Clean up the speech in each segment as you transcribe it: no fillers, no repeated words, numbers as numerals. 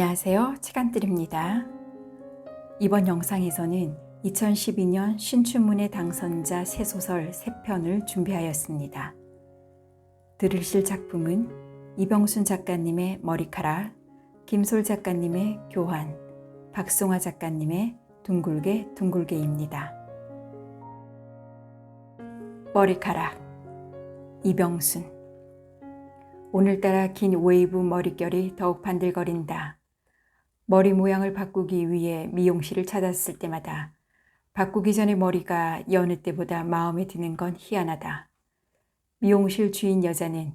안녕하세요. 치간들입니다. 이번 영상에서는 2012년 신춘문예 당선자 새소설 3편을 준비하였습니다. 들으실 작품은 이병순 작가님의 머리카락, 김솔 작가님의 교환, 박송아 작가님의 둥글게 둥글게입니다. 머리카락, 이병순. 오늘따라 긴 웨이브 머릿결이 더욱 반들거린다. 머리 모양을 바꾸기 위해 미용실을 찾았을 때마다 바꾸기 전에 머리가 여느 때보다 마음에 드는 건 희한하다. 미용실 주인 여자는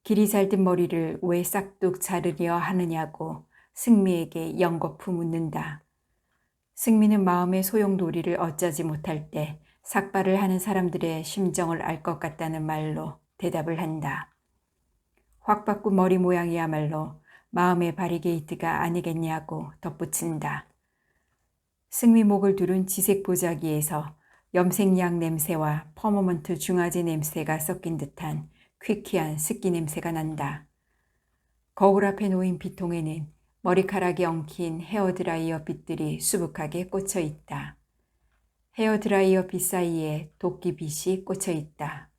길이 잘 든 머리를 왜 싹둑 자르려 하느냐고 승미에게 연거푸 묻는다. 승미는 마음의 소용돌이를 어쩌지 못할 때 삭발을 하는 사람들의 심정을 알 것 같다는 말로 대답을 한다. 확 바꾼 머리 모양이야말로 마음의 바리게이트가 아니겠냐고 덧붙인다. 승미 목을 두른 지색 보자기에서 염색약 냄새와 퍼머먼트 중화제 냄새가 섞인 듯한 퀴퀴한 습기 냄새가 난다. 거울 앞에 놓인 비통에는 머리카락이 엉킨 헤어드라이어 빛들이 수북하게 꽂혀 있다. 헤어드라이어 빛 사이에 도끼빛이 꽂혀 있다.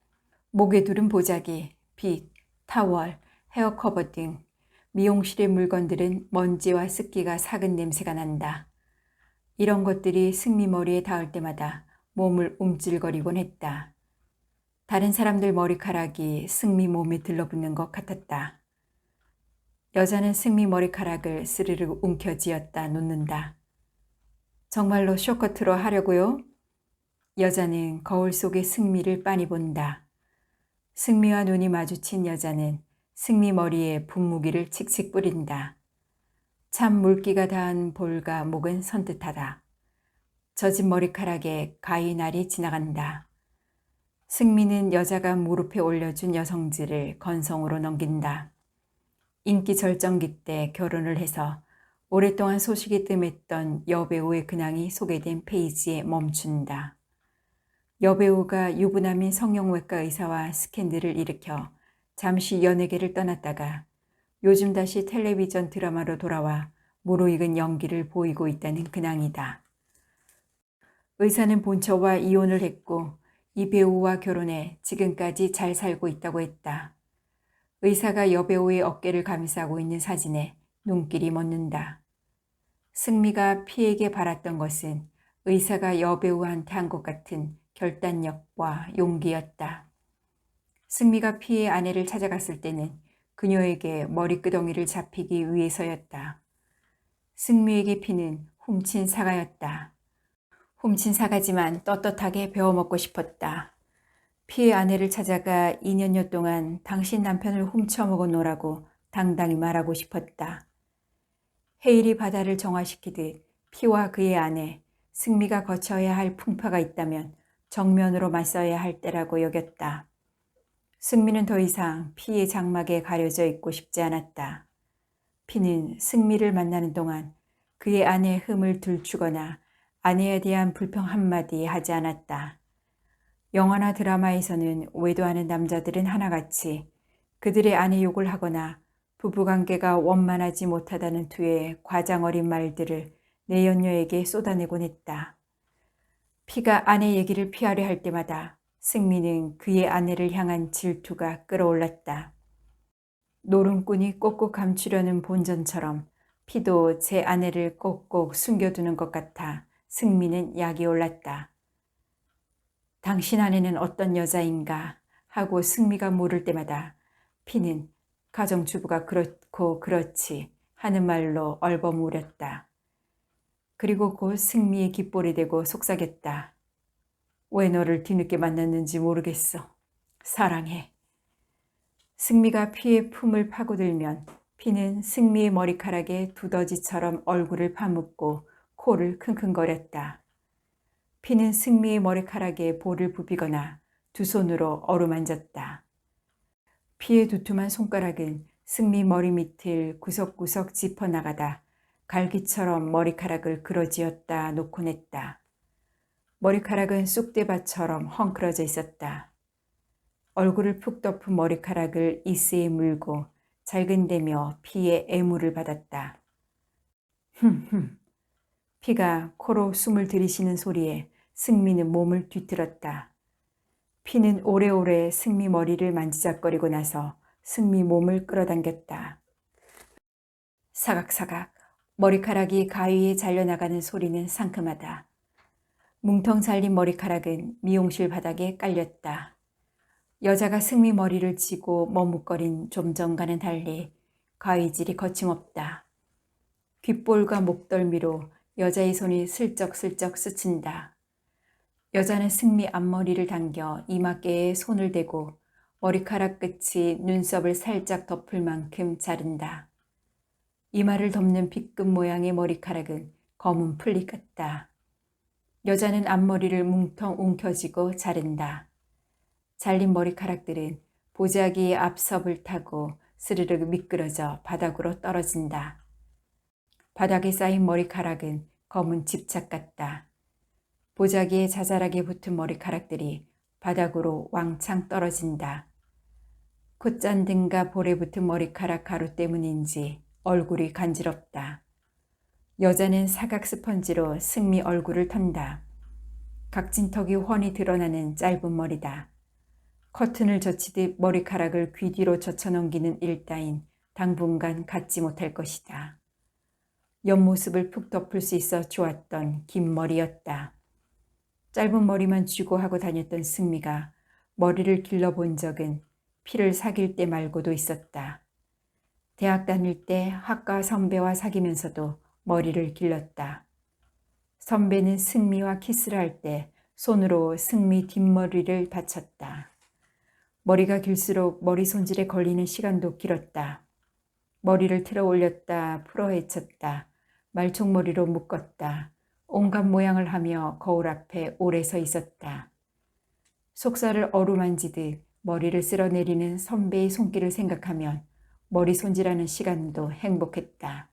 목에 두른 보자기, 빛, 타월, 헤어커버 등 미용실의 물건들은 먼지와 습기가 삭은 냄새가 난다. 이런 것들이 승미 머리에 닿을 때마다 몸을 움찔거리곤 했다. 다른 사람들 머리카락이 승미 몸에 들러붙는 것 같았다. 여자는 승미 머리카락을 스르르 움켜쥐었다 놓는다. 정말로 쇼커트로 하려고요? 여자는 거울 속의 승미를 빤히 본다. 승미와 눈이 마주친 여자는 승미 머리에 분무기를 칙칙 뿌린다. 참 물기가 닿은 볼과 목은 선뜻하다. 젖은 머리카락에 가위날이 지나간다. 승미는 여자가 무릎에 올려준 여성지를 건성으로 넘긴다. 인기 절정기 때 결혼을 해서 오랫동안 소식이 뜸했던 여배우의 근황이 소개된 페이지에 멈춘다. 여배우가 유부남인 성형외과 의사와 스캔들을 일으켜 잠시 연예계를 떠났다가 요즘 다시 텔레비전 드라마로 돌아와 무르익은 연기를 보이고 있다는 근황이다. 의사는 본처와 이혼을 했고 이 배우와 결혼해 지금까지 잘 살고 있다고 했다. 의사가 여배우의 어깨를 감싸고 있는 사진에 눈길이 멎는다. 승미가 피에게 바랐던 것은 의사가 여배우한테 한 것 같은 결단력과 용기였다. 승미가 피의 아내를 찾아갔을 때는 그녀에게 머리끄덩이를 잡히기 위해서였다. 승미에게 피는 훔친 사과였다. 훔친 사과지만 떳떳하게 베어먹고 싶었다. 피의 아내를 찾아가 2년여 동안 당신 남편을 훔쳐먹어 놓으라고 당당히 말하고 싶었다. 헤일이 바다를 정화시키듯 피와 그의 아내, 승미가 거쳐야 할 풍파가 있다면 정면으로 맞서야 할 때라고 여겼다. 승미는 더 이상 피의 장막에 가려져 있고 싶지 않았다. 피는 승미를 만나는 동안 그의 아내의 흠을 들추거나 아내에 대한 불평 한마디 하지 않았다. 영화나 드라마에서는 외도하는 남자들은 하나같이 그들의 아내 욕을 하거나 부부관계가 원만하지 못하다는 투의 과장 어린 말들을 내연녀에게 쏟아내곤 했다. 피가 아내 얘기를 피하려 할 때마다 승미는 그의 아내를 향한 질투가 끓어올랐다. 노름꾼이 꼭꼭 감추려는 본전처럼 피도 제 아내를 꼭꼭 숨겨두는 것 같아 승미는 약이 올랐다. 당신 아내는 어떤 여자인가 하고 승미가 물을 때마다 피는 가정주부가 그렇고 그렇지 하는 말로 얼버무렸다. 그리고 곧 승미의 깃볼이 되고 속삭였다. 왜 너를 뒤늦게 만났는지 모르겠어. 사랑해. 승미가 피의 품을 파고들면 피는 승미의 머리카락에 두더지처럼 얼굴을 파묻고 코를 킁킁거렸다. 피는 승미의 머리카락에 볼을 부비거나 두 손으로 어루만졌다. 피의 두툼한 손가락은 승미 머리 밑을 구석구석 짚어나가다 갈기처럼 머리카락을 그어쥐었다 놓곤 했다. 머리카락은 쑥대밭처럼 헝클어져 있었다. 얼굴을 푹 덮은 머리카락을 이스에 물고 잘근대며 피에 애무를 받았다. 흠흠. 피가 코로 숨을 들이쉬는 소리에 승미는 몸을 뒤틀었다. 피는 오래오래 승미 머리를 만지작거리고 나서 승미 몸을 끌어당겼다. 사각사각 머리카락이 가위에 잘려나가는 소리는 상큼하다. 뭉텅 잘린 머리카락은 미용실 바닥에 깔렸다. 여자가 승미 머리를 쥐고 머뭇거린 좀 전과는 달리 가위질이 거침없다. 귓볼과 목덜미로 여자의 손이 슬쩍슬쩍 스친다. 여자는 승미 앞머리를 당겨 이마께에 손을 대고 머리카락 끝이 눈썹을 살짝 덮을 만큼 자른다. 이마를 덮는 B급 모양의 머리카락은 검은 풀리 같다. 여자는 앞머리를 뭉텅 움켜쥐고 자른다. 잘린 머리카락들은 보자기의 앞섭을 타고 스르륵 미끄러져 바닥으로 떨어진다. 바닥에 쌓인 머리카락은 검은 집착 같다. 보자기에 자잘하게 붙은 머리카락들이 바닥으로 왕창 떨어진다. 콧잔등과 볼에 붙은 머리카락 가루 때문인지 얼굴이 간지럽다. 여자는 사각 스펀지로 승미 얼굴을 턴다. 각진 턱이 훤히 드러나는 짧은 머리다. 커튼을 젖히듯 머리카락을 귀 뒤로 젖혀넘기는 일 따윈 당분간 갖지 못할 것이다. 옆모습을 푹 덮을 수 있어 좋았던 긴 머리였다. 짧은 머리만 쥐고 하고 다녔던 승미가 머리를 길러본 적은 피를 사귈 때 말고도 있었다. 대학 다닐 때 학과 선배와 사귀면서도 머리를 길렀다. 선배는 승미와 키스를 할 때 손으로 승미 뒷머리를 받쳤다. 머리가 길수록 머리 손질에 걸리는 시간도 길었다. 머리를 틀어 올렸다 풀어 헤쳤다. 말총머리로 묶었다. 온갖 모양을 하며 거울 앞에 오래 서 있었다. 속살을 어루만지듯 머리를 쓸어내리는 선배의 손길을 생각하면 머리 손질하는 시간도 행복했다.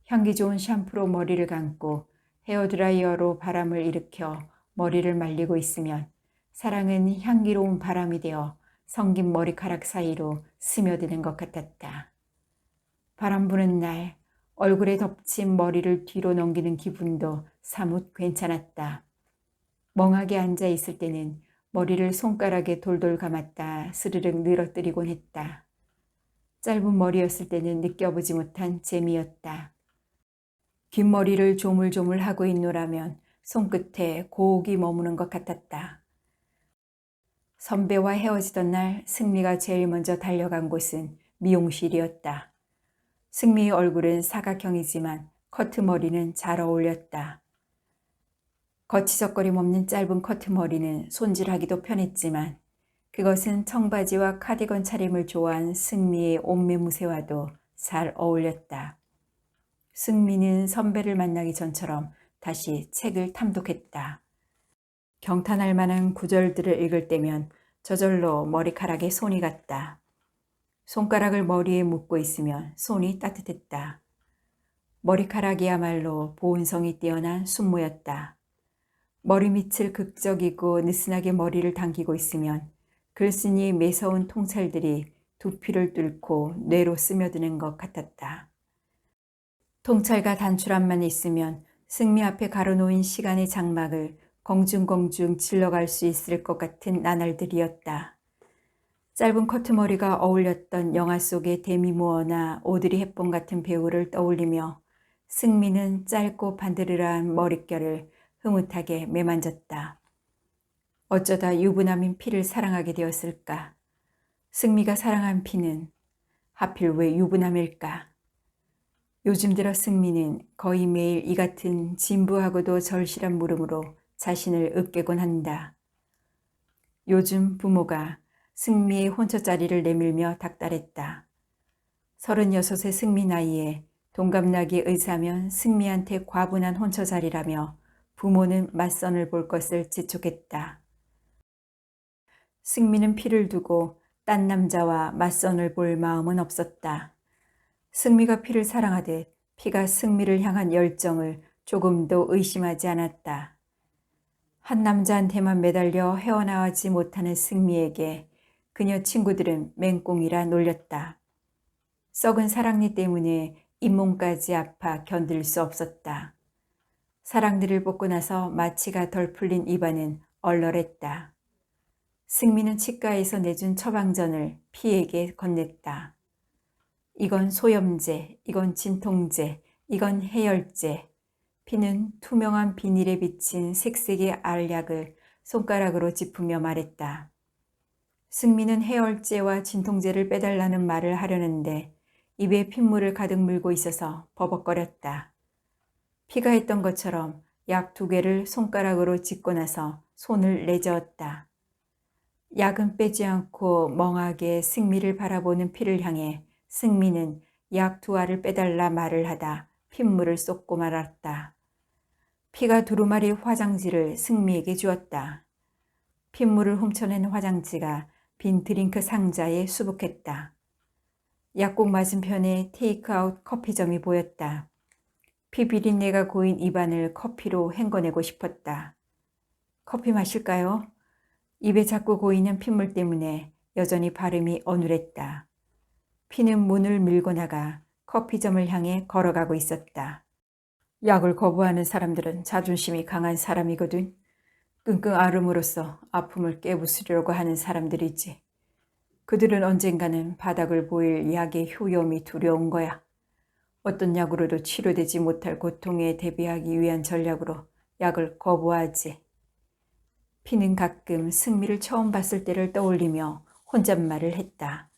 향기 좋은 샴푸로 머리를 감고 헤어드라이어로 바람을 일으켜 머리를 말리고 있으면 사랑은 향기로운 바람이 되어 성긴 머리카락 사이로 스며드는 것 같았다. 바람 부는 날 얼굴에 덮친 머리를 뒤로 넘기는 기분도 사뭇 괜찮았다. 멍하게 앉아 있을 때는 머리를 손가락에 돌돌 감았다 스르륵 늘어뜨리곤 했다. 짧은 머리였을 때는 느껴보지 못한 재미였다. 긴 머리를 조물조물 하고 있노라면 손끝에 고옥이 머무는 것 같았다. 선배와 헤어지던 날 승미가 제일 먼저 달려간 곳은 미용실이었다. 승미의 얼굴은 사각형이지만 커트머리는 잘 어울렸다. 거치적거림 없는 짧은 커트머리는 손질하기도 편했지만 그것은 청바지와 카디건 차림을 좋아한 승미의 옷매무새와도 잘 어울렸다. 승미는 선배를 만나기 전처럼 다시 책을 탐독했다. 경탄할 만한 구절들을 읽을 때면 저절로 머리카락에 손이 갔다. 손가락을 머리에 묶고 있으면 손이 따뜻했다. 머리카락이야말로 보온성이 뛰어난 순모였다. 머리밑을 극적이고 느슨하게 머리를 당기고 있으면 글쓴이의 매서운 통찰들이 두피를 뚫고 뇌로 스며드는 것 같았다. 통찰과 단추란만 있으면 승미 앞에 가로놓인 시간의 장막을 공중공중 질러갈 수 있을 것 같은 나날들이었다. 짧은 커트머리가 어울렸던 영화 속의 데미 무어나 오드리 헵번 같은 배우를 떠올리며 승미는 짧고 반드르르한 머릿결을 흐뭇하게 매만졌다. 어쩌다 유부남인 피를 사랑하게 되었을까? 승미가 사랑한 피는 하필 왜 유부남일까? 요즘 들어 승미는 거의 매일 이 같은 진부하고도 절실한 물음으로 자신을 으깨곤 한다. 요즘 부모가 승미의 혼처자리를 내밀며 닥달했다. 36의 승미 나이에 동갑나기 의사면 승미한테 과분한 혼처자리라며 부모는 맞선을 볼 것을 재촉했다. 승미는 피를 두고 딴 남자와 맞선을 볼 마음은 없었다. 승미가 피를 사랑하듯 피가 승미를 향한 열정을 조금도 의심하지 않았다. 한 남자한테만 매달려 헤어나오지 못하는 승미에게 그녀 친구들은 맹꽁이라 놀렸다. 썩은 사랑니 때문에 잇몸까지 아파 견딜 수 없었다. 사랑니를 뽑고 나서 마취가 덜 풀린 입안은 얼얼했다. 승미는 치과에서 내준 처방전을 피에게 건넸다. 이건 소염제, 이건 진통제, 이건 해열제. 피는 투명한 비닐에 비친 색색의 알약을 손가락으로 짚으며 말했다. 승미는 해열제와 진통제를 빼달라는 말을 하려는데 입에 핏물을 가득 물고 있어서 버벅거렸다. 피가 했던 것처럼 약 2개를 손가락으로 짚고 나서 손을 내저었다. 약은 빼지 않고 멍하게 승미를 바라보는 피를 향해 승미는 약 2알을 빼달라 말을 하다 핏물을 쏟고 말았다. 피가 두루마리 화장지를 승미에게 주었다. 핏물을 훔쳐낸 화장지가 빈 드링크 상자에 수북했다. 약국 맞은편에 테이크아웃 커피점이 보였다. 피 비린내가 고인 입안을 커피로 헹궈내고 싶었다. 커피 마실까요? 입에 자꾸 고이는 핏물 때문에 여전히 발음이 어눌했다. 피는 문을 밀고 나가 커피점을 향해 걸어가고 있었다. 약을 거부하는 사람들은 자존심이 강한 사람이거든. 끙끙 앓음으로써 아픔을 깨부수려고 하는 사람들이지. 그들은 언젠가는 바닥을 보일 약의 효염이 두려운 거야. 어떤 약으로도 치료되지 못할 고통에 대비하기 위한 전략으로 약을 거부하지. 피는 가끔 승미를 처음 봤을 때를 떠올리며 혼잣말을 했다.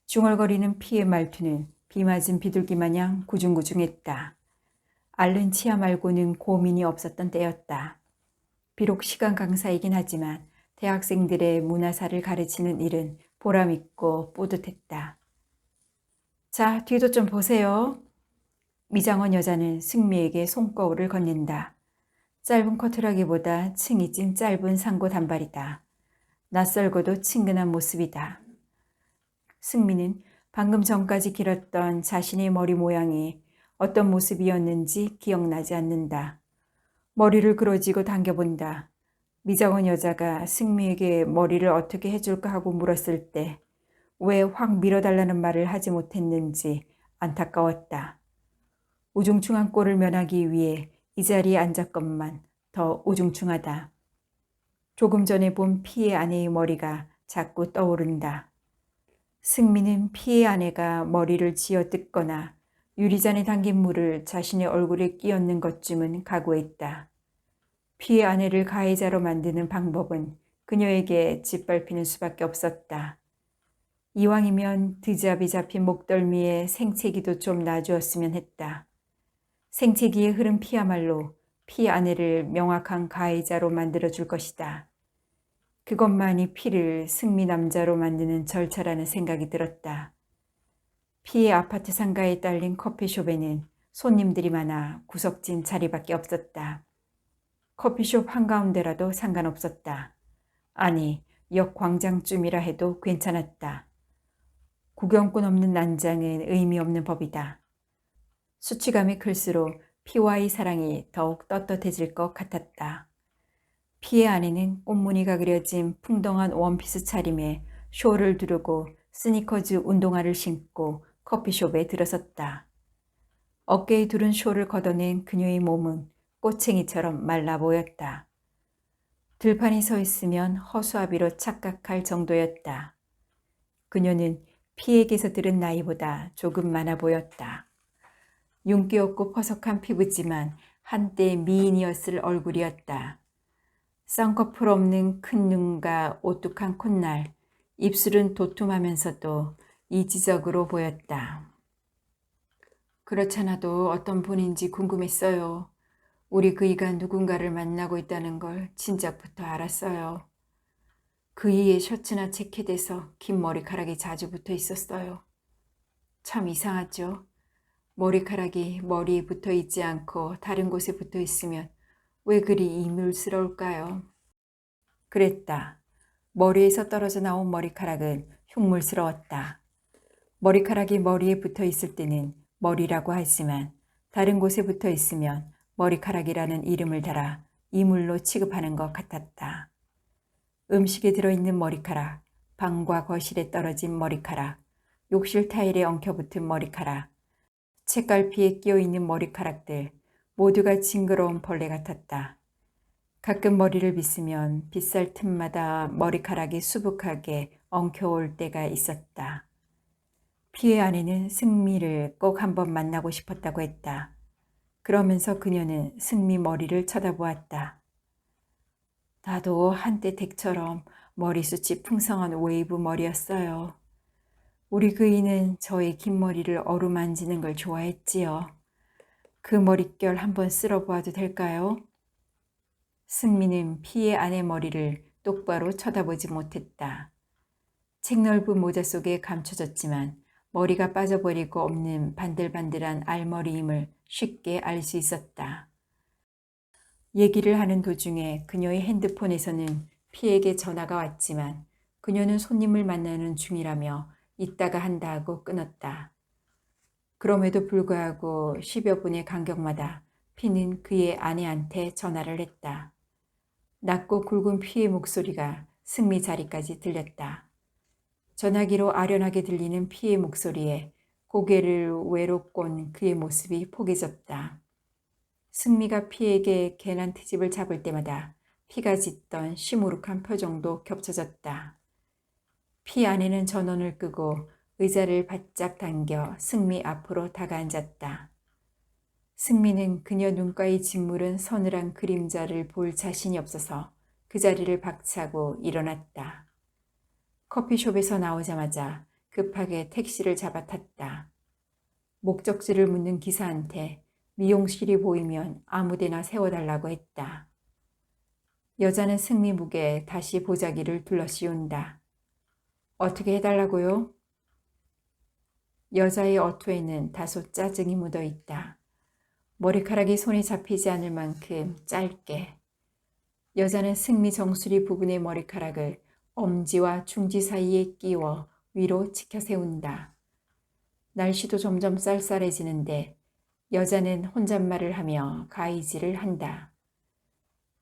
중얼거리는 피의 말투는 비 맞은 비둘기 마냥 구중구중했다. 앓는 치아 말고는 고민이 없었던 때였다. 비록 시간 강사이긴 하지만 대학생들의 문화사를 가르치는 일은 보람있고 뿌듯했다. 자, 뒤도 좀 보세요. 미장원 여자는 승미에게 손거울을 건넨다. 짧은 커트라기보다 층이 찐 짧은 상고 단발이다. 낯설고도 친근한 모습이다. 승미는 방금 전까지 길었던 자신의 머리 모양이 어떤 모습이었는지 기억나지 않는다. 머리를 그어쥐고 당겨본다. 미장원 여자가 승미에게 머리를 어떻게 해줄까 하고 물었을 때 왜 확 밀어달라는 말을 하지 못했는지 안타까웠다. 우중충한 꼴을 면하기 위해 이 자리에 앉았건만 더 우중충하다. 조금 전에 본 피의 아내의 머리가 자꾸 떠오른다. 승미는 피의 아내가 머리를 쥐어뜯거나 유리잔에 담긴 물을 자신의 얼굴에 끼얹는 것쯤은 각오했다. 피의 아내를 가해자로 만드는 방법은 그녀에게 짓밟히는 수밖에 없었다. 이왕이면 드잡이 잡힌 목덜미에 생채기도 좀 놔주었으면 했다. 생채기에 흐른 피야말로 피 아내를 명확한 가해자로 만들어줄 것이다. 그것만이 피를 승미 남자로 만드는 절차라는 생각이 들었다. 피의 아파트 상가에 딸린 커피숍에는 손님들이 많아 구석진 자리밖에 없었다. 커피숍 한가운데라도 상관없었다. 아니, 역 광장쯤이라 해도 괜찮았다. 구경꾼 없는 난장은 의미 없는 법이다. 수치감이 클수록 피와의 사랑이 더욱 떳떳해질 것 같았다. 피의 안에는 꽃무늬가 그려진 풍덩한 원피스 차림에 쇼를 두르고 스니커즈 운동화를 신고 커피숍에 들어섰다. 어깨에 두른 쇼를 걷어낸 그녀의 몸은 꼬챙이처럼 말라 보였다. 들판에 서 있으면 허수아비로 착각할 정도였다. 그녀는 피에게서 들은 나이보다 조금 많아 보였다. 윤기 없고 퍼석한 피부지만 한때 미인이었을 얼굴이었다. 쌍꺼풀 없는 큰 눈과 오뚝한 콧날, 입술은 도톰하면서도 이지적으로 보였다. 그렇잖아도 어떤 분인지 궁금했어요. 우리 그이가 누군가를 만나고 있다는 걸 진작부터 알았어요. 그이의 셔츠나 재킷에서 긴 머리카락이 자주 붙어 있었어요. 참 이상하죠? 머리카락이 머리에 붙어 있지 않고 다른 곳에 붙어 있으면 왜 그리 이물스러울까요? 그랬다. 머리에서 떨어져 나온 머리카락은 흉물스러웠다. 머리카락이 머리에 붙어 있을 때는 머리라고 하지만 다른 곳에 붙어 있으면 머리카락이라는 이름을 달아 이물로 취급하는 것 같았다. 음식에 들어있는 머리카락, 방과 거실에 떨어진 머리카락, 욕실 타일에 엉켜붙은 머리카락, 책갈피에 끼어있는 머리카락들 모두가 징그러운 벌레 같았다. 가끔 머리를 빗으면 빗살 틈마다 머리카락이 수북하게 엉켜올 때가 있었다. 피해 아내는 승미를 꼭 한번 만나고 싶었다고 했다. 그러면서 그녀는 승미 머리를 쳐다보았다. 나도 한때 덱처럼 머리숱이 풍성한 웨이브 머리였어요. 우리 그이는 저의 긴 머리를 어루만지는 걸 좋아했지요. 그 머릿결 한번 쓸어보아도 될까요? 승미는 피해 아내 머리를 똑바로 쳐다보지 못했다. 책 넓은 모자 속에 감춰졌지만 머리가 빠져버리고 없는 반들반들한 알머리임을 쉽게 알 수 있었다. 얘기를 하는 도중에 그녀의 핸드폰에서는 피에게 전화가 왔지만 그녀는 손님을 만나는 중이라며 이따가 한다 하고 끊었다. 그럼에도 불구하고 10여 분의 간격마다 피는 그의 아내한테 전화를 했다. 낮고 굵은 피의 목소리가 승미 자리까지 들렸다. 전화기로 아련하게 들리는 피의 목소리에 고개를 외로 꼰 그의 모습이 포개졌다. 승미가 피에게 괜한 트집을 잡을 때마다 피가 짙던 시무룩한 표정도 겹쳐졌다. 피 아내는 전원을 끄고 의자를 바짝 당겨 승미 앞으로 다가앉았다. 승미는 그녀 눈가에 짓무른 서늘한 그림자를 볼 자신이 없어서 그 자리를 박차고 일어났다. 커피숍에서 나오자마자 급하게 택시를 잡아탔다. 목적지를 묻는 기사한테 미용실이 보이면 아무데나 세워달라고 했다. 여자는 승미 목에 다시 보자기를 둘러씌운다. 어떻게 해달라고요? 여자의 어투에는 다소 짜증이 묻어 있다. 머리카락이 손에 잡히지 않을 만큼 짧게. 여자는 승미 정수리 부분의 머리카락을 엄지와 중지 사이에 끼워 위로 치켜 세운다. 날씨도 점점 쌀쌀해지는데 여자는 혼잣말을 하며 가위질을 한다.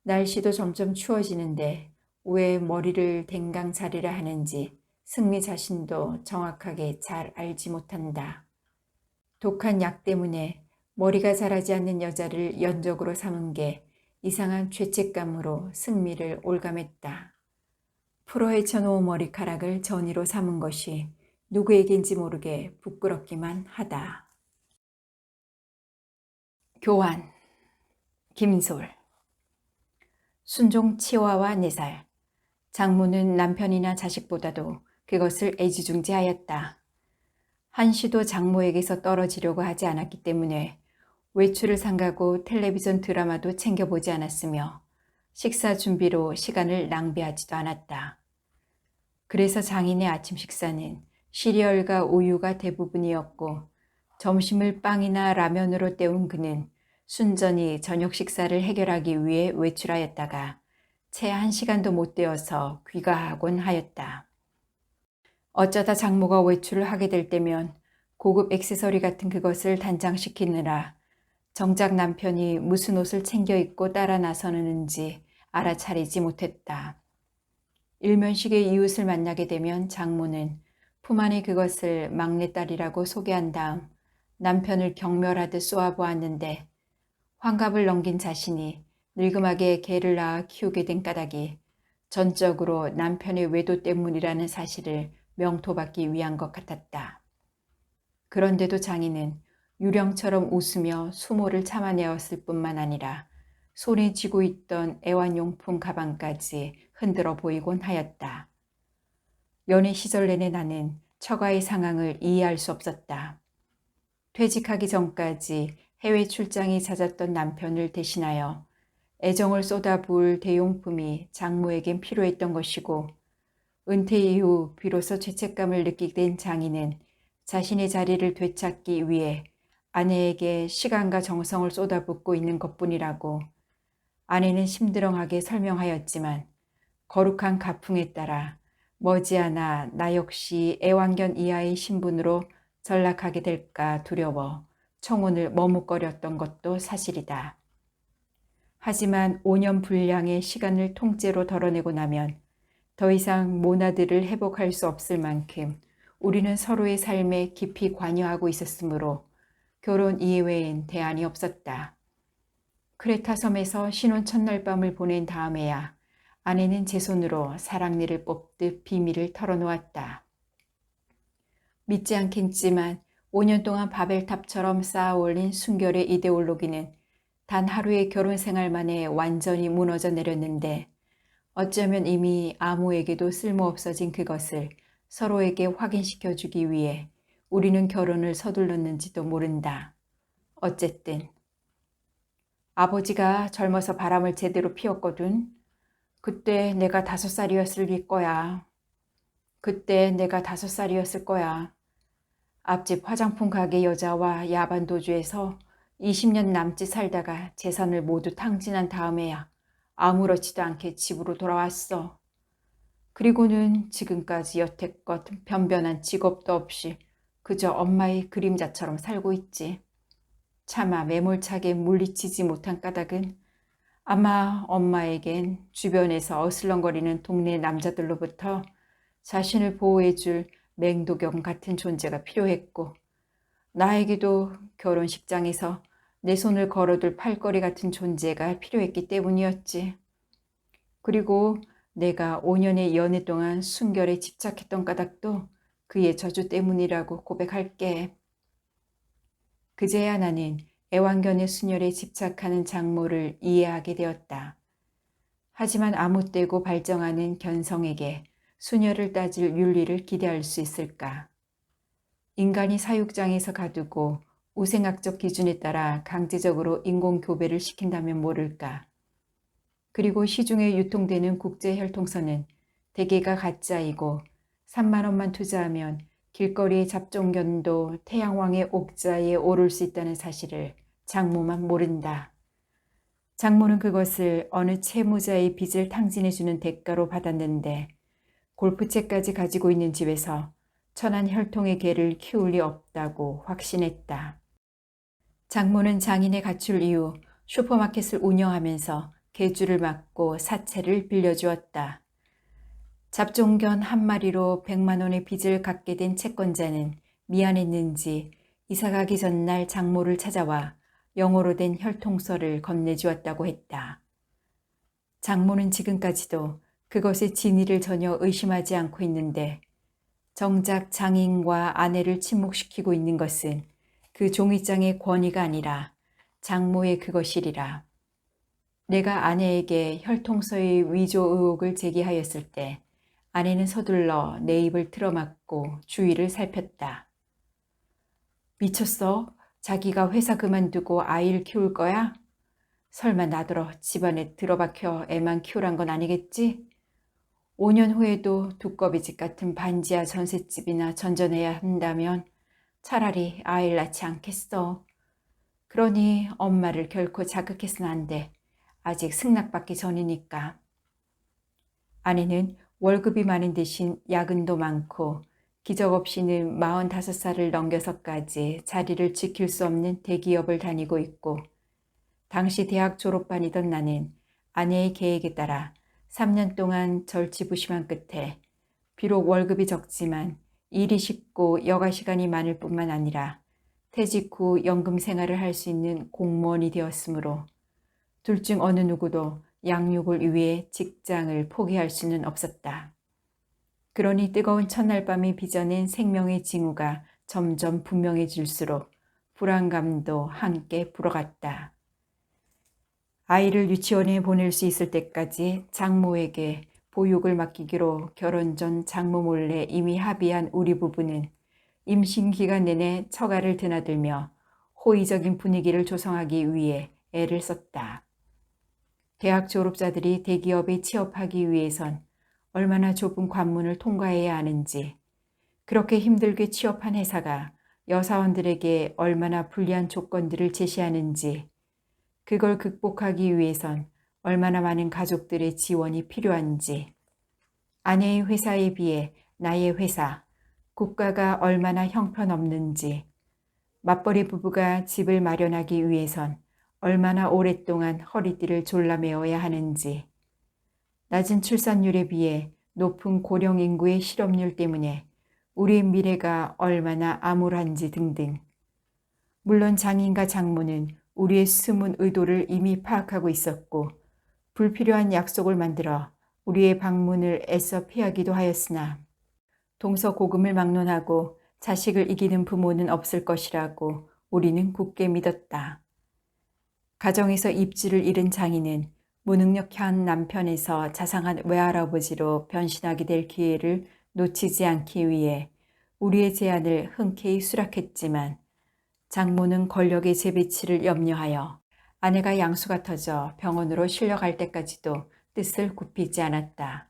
날씨도 점점 추워지는데 왜 머리를 댕강 자르려 하는지 승미 자신도 정확하게 잘 알지 못한다. 독한 약 때문에 머리가 자라지 않는 여자를 연적으로 삼은 게 이상한 죄책감으로 승미를 올감했다. 풀어헤쳐놓은 머리카락을 전이로 삼은 것이 누구에겐지 모르게 부끄럽기만 하다. 교환. 김솔. 순종 치와와 4살. 장모는 남편이나 자식보다도 그것을 애지중지하였다. 한시도 장모에게서 떨어지려고 하지 않았기 때문에 외출을 삼가고 텔레비전 드라마도 챙겨보지 않았으며 식사 준비로 시간을 낭비하지도 않았다. 그래서 장인의 아침 식사는 시리얼과 우유가 대부분이었고 점심을 빵이나 라면으로 때운 그는 순전히 저녁 식사를 해결하기 위해 외출하였다가 채 1시간도 못 되어서 귀가하곤 하였다. 어쩌다 장모가 외출을 하게 될 때면 고급 액세서리 같은 그것을 단장시키느라 정작 남편이 무슨 옷을 챙겨 입고 따라 나서는지 알아차리지 못했다. 일면식의 이웃을 만나게 되면 장모는 품 안에 그것을 막내딸이라고 소개한 다음 남편을 경멸하듯 쏘아보았는데 환갑을 넘긴 자신이 늙음하게 개를 낳아 키우게 된 까닭이 전적으로 남편의 외도 때문이라는 사실을 명토받기 위한 것 같았다. 그런데도 장인은 유령처럼 웃으며 수모를 참아내었을 뿐만 아니라 손에 쥐고 있던 애완용품 가방까지 흔들어 보이곤 하였다. 연애 시절 내내 나는 처가의 상황을 이해할 수 없었다. 퇴직하기 전까지 해외 출장이 잦았던 남편을 대신하여 애정을 쏟아부을 대용품이 장모에겐 필요했던 것이고 은퇴 이후 비로소 죄책감을 느끼게 된 장인은 자신의 자리를 되찾기 위해 아내에게 시간과 정성을 쏟아붓고 있는 것뿐이라고 아내는 심드렁하게 설명하였지만 거룩한 가풍에 따라 머지않아 나 역시 애완견 이하의 신분으로 전락하게 될까 두려워 청혼을 머뭇거렸던 것도 사실이다. 하지만 5년 분량의 시간을 통째로 덜어내고 나면 더 이상 모나드를 회복할 수 없을 만큼 우리는 서로의 삶에 깊이 관여하고 있었으므로 결혼 이외엔 대안이 없었다. 크레타 섬에서 신혼 첫날 밤을 보낸 다음에야 아내는 제 손으로 사랑니를 뽑듯 비밀을 털어놓았다. 믿지 않겠지만 5년 동안 바벨탑처럼 쌓아 올린 순결의 이데올로기는 단 하루의 결혼 생활 만에 완전히 무너져 내렸는데 어쩌면 이미 아무에게도 쓸모없어진 그것을 서로에게 확인시켜주기 위해 우리는 결혼을 서둘렀는지도 모른다. 어쨌든 아버지가 젊어서 바람을 제대로 피웠거든. 그때 내가 5살이었을 거야. 그때 내가 5살이었을 거야. 앞집 화장품 가게 여자와 야반 도주해서 20년 남짓 살다가 재산을 모두 탕진한 다음에야 아무렇지도 않게 집으로 돌아왔어. 그리고는 지금까지 여태껏 변변한 직업도 없이 그저 엄마의 그림자처럼 살고 있지. 차마 매몰차게 물리치지 못한 까닭은 아마 엄마에겐 주변에서 어슬렁거리는 동네 남자들로부터 자신을 보호해줄 맹도경 같은 존재가 필요했고 나에게도 결혼식장에서 내 손을 걸어둘 팔걸이 같은 존재가 필요했기 때문이었지. 그리고 내가 5년의 연애 동안 순결에 집착했던 까닭도 그의 저주 때문이라고 고백할게. 그제야 나는 애완견의 순혈에 집착하는 장모를 이해하게 되었다. 하지만 아무때고 발정하는 견성에게 순혈을 따질 윤리를 기대할 수 있을까? 인간이 사육장에서 가두고 우생학적 기준에 따라 강제적으로 인공교배를 시킨다면 모를까? 그리고 시중에 유통되는 국제혈통서는 대개가 가짜이고 3만 원만 투자하면 길거리의 잡종견도 태양왕의 옥자에 오를 수 있다는 사실을 장모만 모른다. 장모는 그것을 어느 채무자의 빚을 탕진해주는 대가로 받았는데 골프채까지 가지고 있는 집에서 천한 혈통의 개를 키울 리 없다고 확신했다. 장모는 장인의 가출 이후 슈퍼마켓을 운영하면서 개주를 맡고 사채를 빌려주었다. 잡종견 한 마리로 100만 원의 빚을 갚게 된 채권자는 미안했는지 이사가기 전날 장모를 찾아와 영어로 된 혈통서를 건네주었다고 했다. 장모는 지금까지도 그것의 진위를 전혀 의심하지 않고 있는데 정작 장인과 아내를 침묵시키고 있는 것은 그 종이장의 권위가 아니라 장모의 그것이리라. 내가 아내에게 혈통서의 위조 의혹을 제기하였을 때 아내는 서둘러 내 입을 틀어막고 주위를 살폈다. 미쳤어? 자기가 회사 그만두고 아이를 키울 거야? 설마 나더러 집안에 들어박혀 애만 키우란 건 아니겠지? 5년 후에도 두꺼비집 같은 반지하 전셋집이나 전전해야 한다면 차라리 아이를 낳지 않겠어. 그러니 엄마를 결코 자극해서는 안 돼. 아직 승낙받기 전이니까. 아내는 월급이 많은 대신 야근도 많고 기적 없이는 45살을 넘겨서까지 자리를 지킬 수 없는 대기업을 다니고 있고 당시 대학 졸업반이던 나는 아내의 계획에 따라 3년 동안 절치부심한 끝에 비록 월급이 적지만 일이 쉽고 여가 시간이 많을 뿐만 아니라 퇴직 후 연금 생활을 할 수 있는 공무원이 되었으므로 둘 중 어느 누구도 양육을 위해 직장을 포기할 수는 없었다. 그러니 뜨거운 첫날 밤이 빚어낸 생명의 징후가 점점 분명해질수록 불안감도 함께 불어갔다. 아이를 유치원에 보낼 수 있을 때까지 장모에게 보육을 맡기기로 결혼 전 장모 몰래 이미 합의한 우리 부부는 임신 기간 내내 처가를 드나들며 호의적인 분위기를 조성하기 위해 애를 썼다. 대학 졸업자들이 대기업에 취업하기 위해선 얼마나 좁은 관문을 통과해야 하는지, 그렇게 힘들게 취업한 회사가 여사원들에게 얼마나 불리한 조건들을 제시하는지, 그걸 극복하기 위해선 얼마나 많은 가족들의 지원이 필요한지, 아내의 회사에 비해 나의 회사, 국가가 얼마나 형편없는지, 맞벌이 부부가 집을 마련하기 위해선 얼마나 오랫동안 허리띠를 졸라매어야 하는지, 낮은 출산율에 비해 높은 고령 인구의 실업률 때문에 우리의 미래가 얼마나 암울한지 등등. 물론 장인과 장모는 우리의 숨은 의도를 이미 파악하고 있었고 불필요한 약속을 만들어 우리의 방문을 애써 피하기도 하였으나 동서고금을 막론하고 자식을 이기는 부모는 없을 것이라고 우리는 굳게 믿었다. 가정에서 입지를 잃은 장인은 무능력한 남편에서 자상한 외할아버지로 변신하게 될 기회를 놓치지 않기 위해 우리의 제안을 흔쾌히 수락했지만 장모는 권력의 재배치를 염려하여 아내가 양수가 터져 병원으로 실려갈 때까지도 뜻을 굽히지 않았다.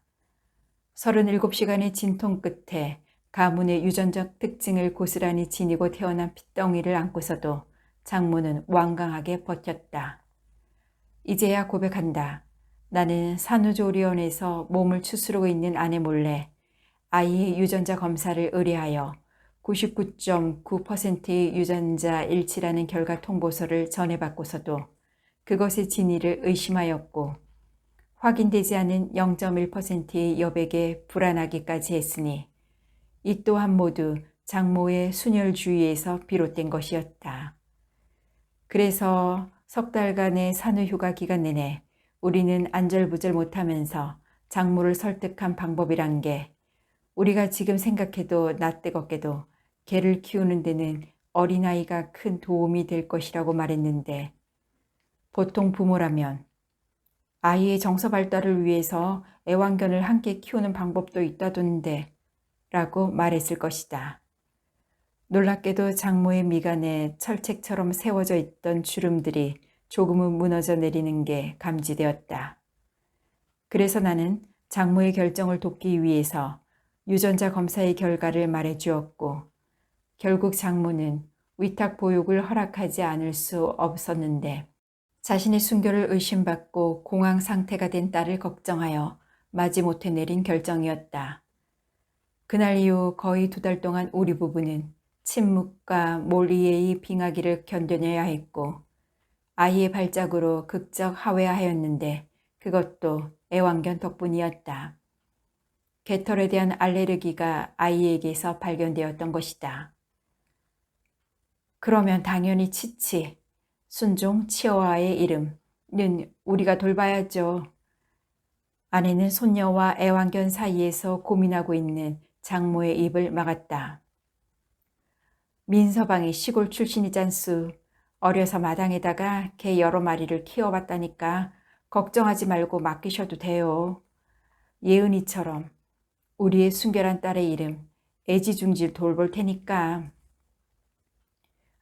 37시간의 진통 끝에 가문의 유전적 특징을 고스란히 지니고 태어난 핏덩이를 안고서도 장모는 완강하게 버텼다. 이제야 고백한다. 나는 산후조리원에서 몸을 추스르고 있는 아내 몰래 아이의 유전자 검사를 의뢰하여 99.9%의 유전자 일치라는 결과 통보서를 전해받고서도 그것의 진위를 의심하였고 확인되지 않은 0.1%의 여백에 불안하기까지 했으니 이 또한 모두 장모의 순혈주의에서 비롯된 것이었다. 그래서 석 달간의 산후휴가 기간 내내 우리는 안절부절 못하면서 장모를 설득한 방법이란 게 우리가 지금 생각해도 낯뜨겁게도 개를 키우는 데는 어린아이가 큰 도움이 될 것이라고 말했는데 보통 부모라면 아이의 정서 발달을 위해서 애완견을 함께 키우는 방법도 있다던데 라고 말했을 것이다. 놀랍게도 장모의 미간에 철책처럼 세워져 있던 주름들이 조금은 무너져 내리는 게 감지되었다. 그래서 나는 장모의 결정을 돕기 위해서 유전자 검사의 결과를 말해주었고 결국 장모는 위탁 보육을 허락하지 않을 수 없었는데 자신의 순교를 의심받고 공황 상태가 된 딸을 걱정하여 마지못해 내린 결정이었다. 그날 이후 거의 2달 동안 우리 부부는 침묵과 몰리에의 빙하기를 견뎌내야 했고 아이의 발작으로 극적 하회하였는데 그것도 애완견 덕분이었다. 개털에 대한 알레르기가 아이에게서 발견되었던 것이다. 그러면 당연히 치치, 순종 치어와의 이름은 우리가 돌봐야죠. 아내는 손녀와 애완견 사이에서 고민하고 있는 장모의 입을 막았다. 민서방이 시골 출신이잖수. 어려서 마당에다가 개 여러 마리를 키워봤다니까 걱정하지 말고 맡기셔도 돼요. 예은이처럼 우리의 순결한 딸의 이름 애지중지 돌볼 테니까.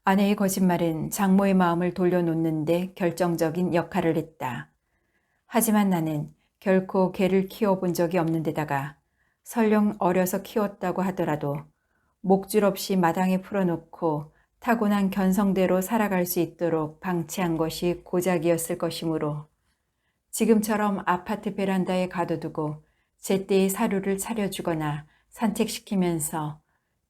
아내의 거짓말은 장모의 마음을 돌려놓는데 결정적인 역할을 했다. 하지만 나는 결코 개를 키워본 적이 없는 데다가 설령 어려서 키웠다고 하더라도 목줄 없이 마당에 풀어놓고 타고난 견성대로 살아갈 수 있도록 방치한 것이 고작이었을 것이므로 지금처럼 아파트 베란다에 가둬두고 제때의 사료를 차려주거나 산책시키면서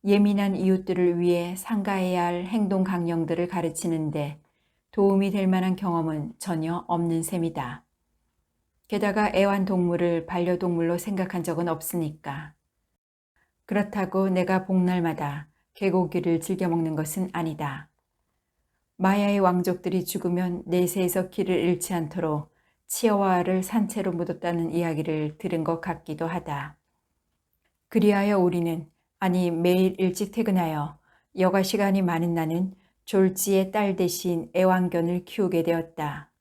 예민한 이웃들을 위해 삼가해야 할 행동 강령들을 가르치는데 도움이 될 만한 경험은 전혀 없는 셈이다. 게다가 애완동물을 반려동물로 생각한 적은 없으니까. 그렇다고 내가 복날마다 개고기를 즐겨 먹는 것은 아니다. 마야의 왕족들이 죽으면 내세에서 길을 잃지 않도록 치어와를 산채로 묻었다는 이야기를 들은 것 같기도 하다. 그리하여 우리는 매일 일찍 퇴근하여 여가 시간이 많은 나는 졸지의 딸 대신 애완견을 키우게 되었다.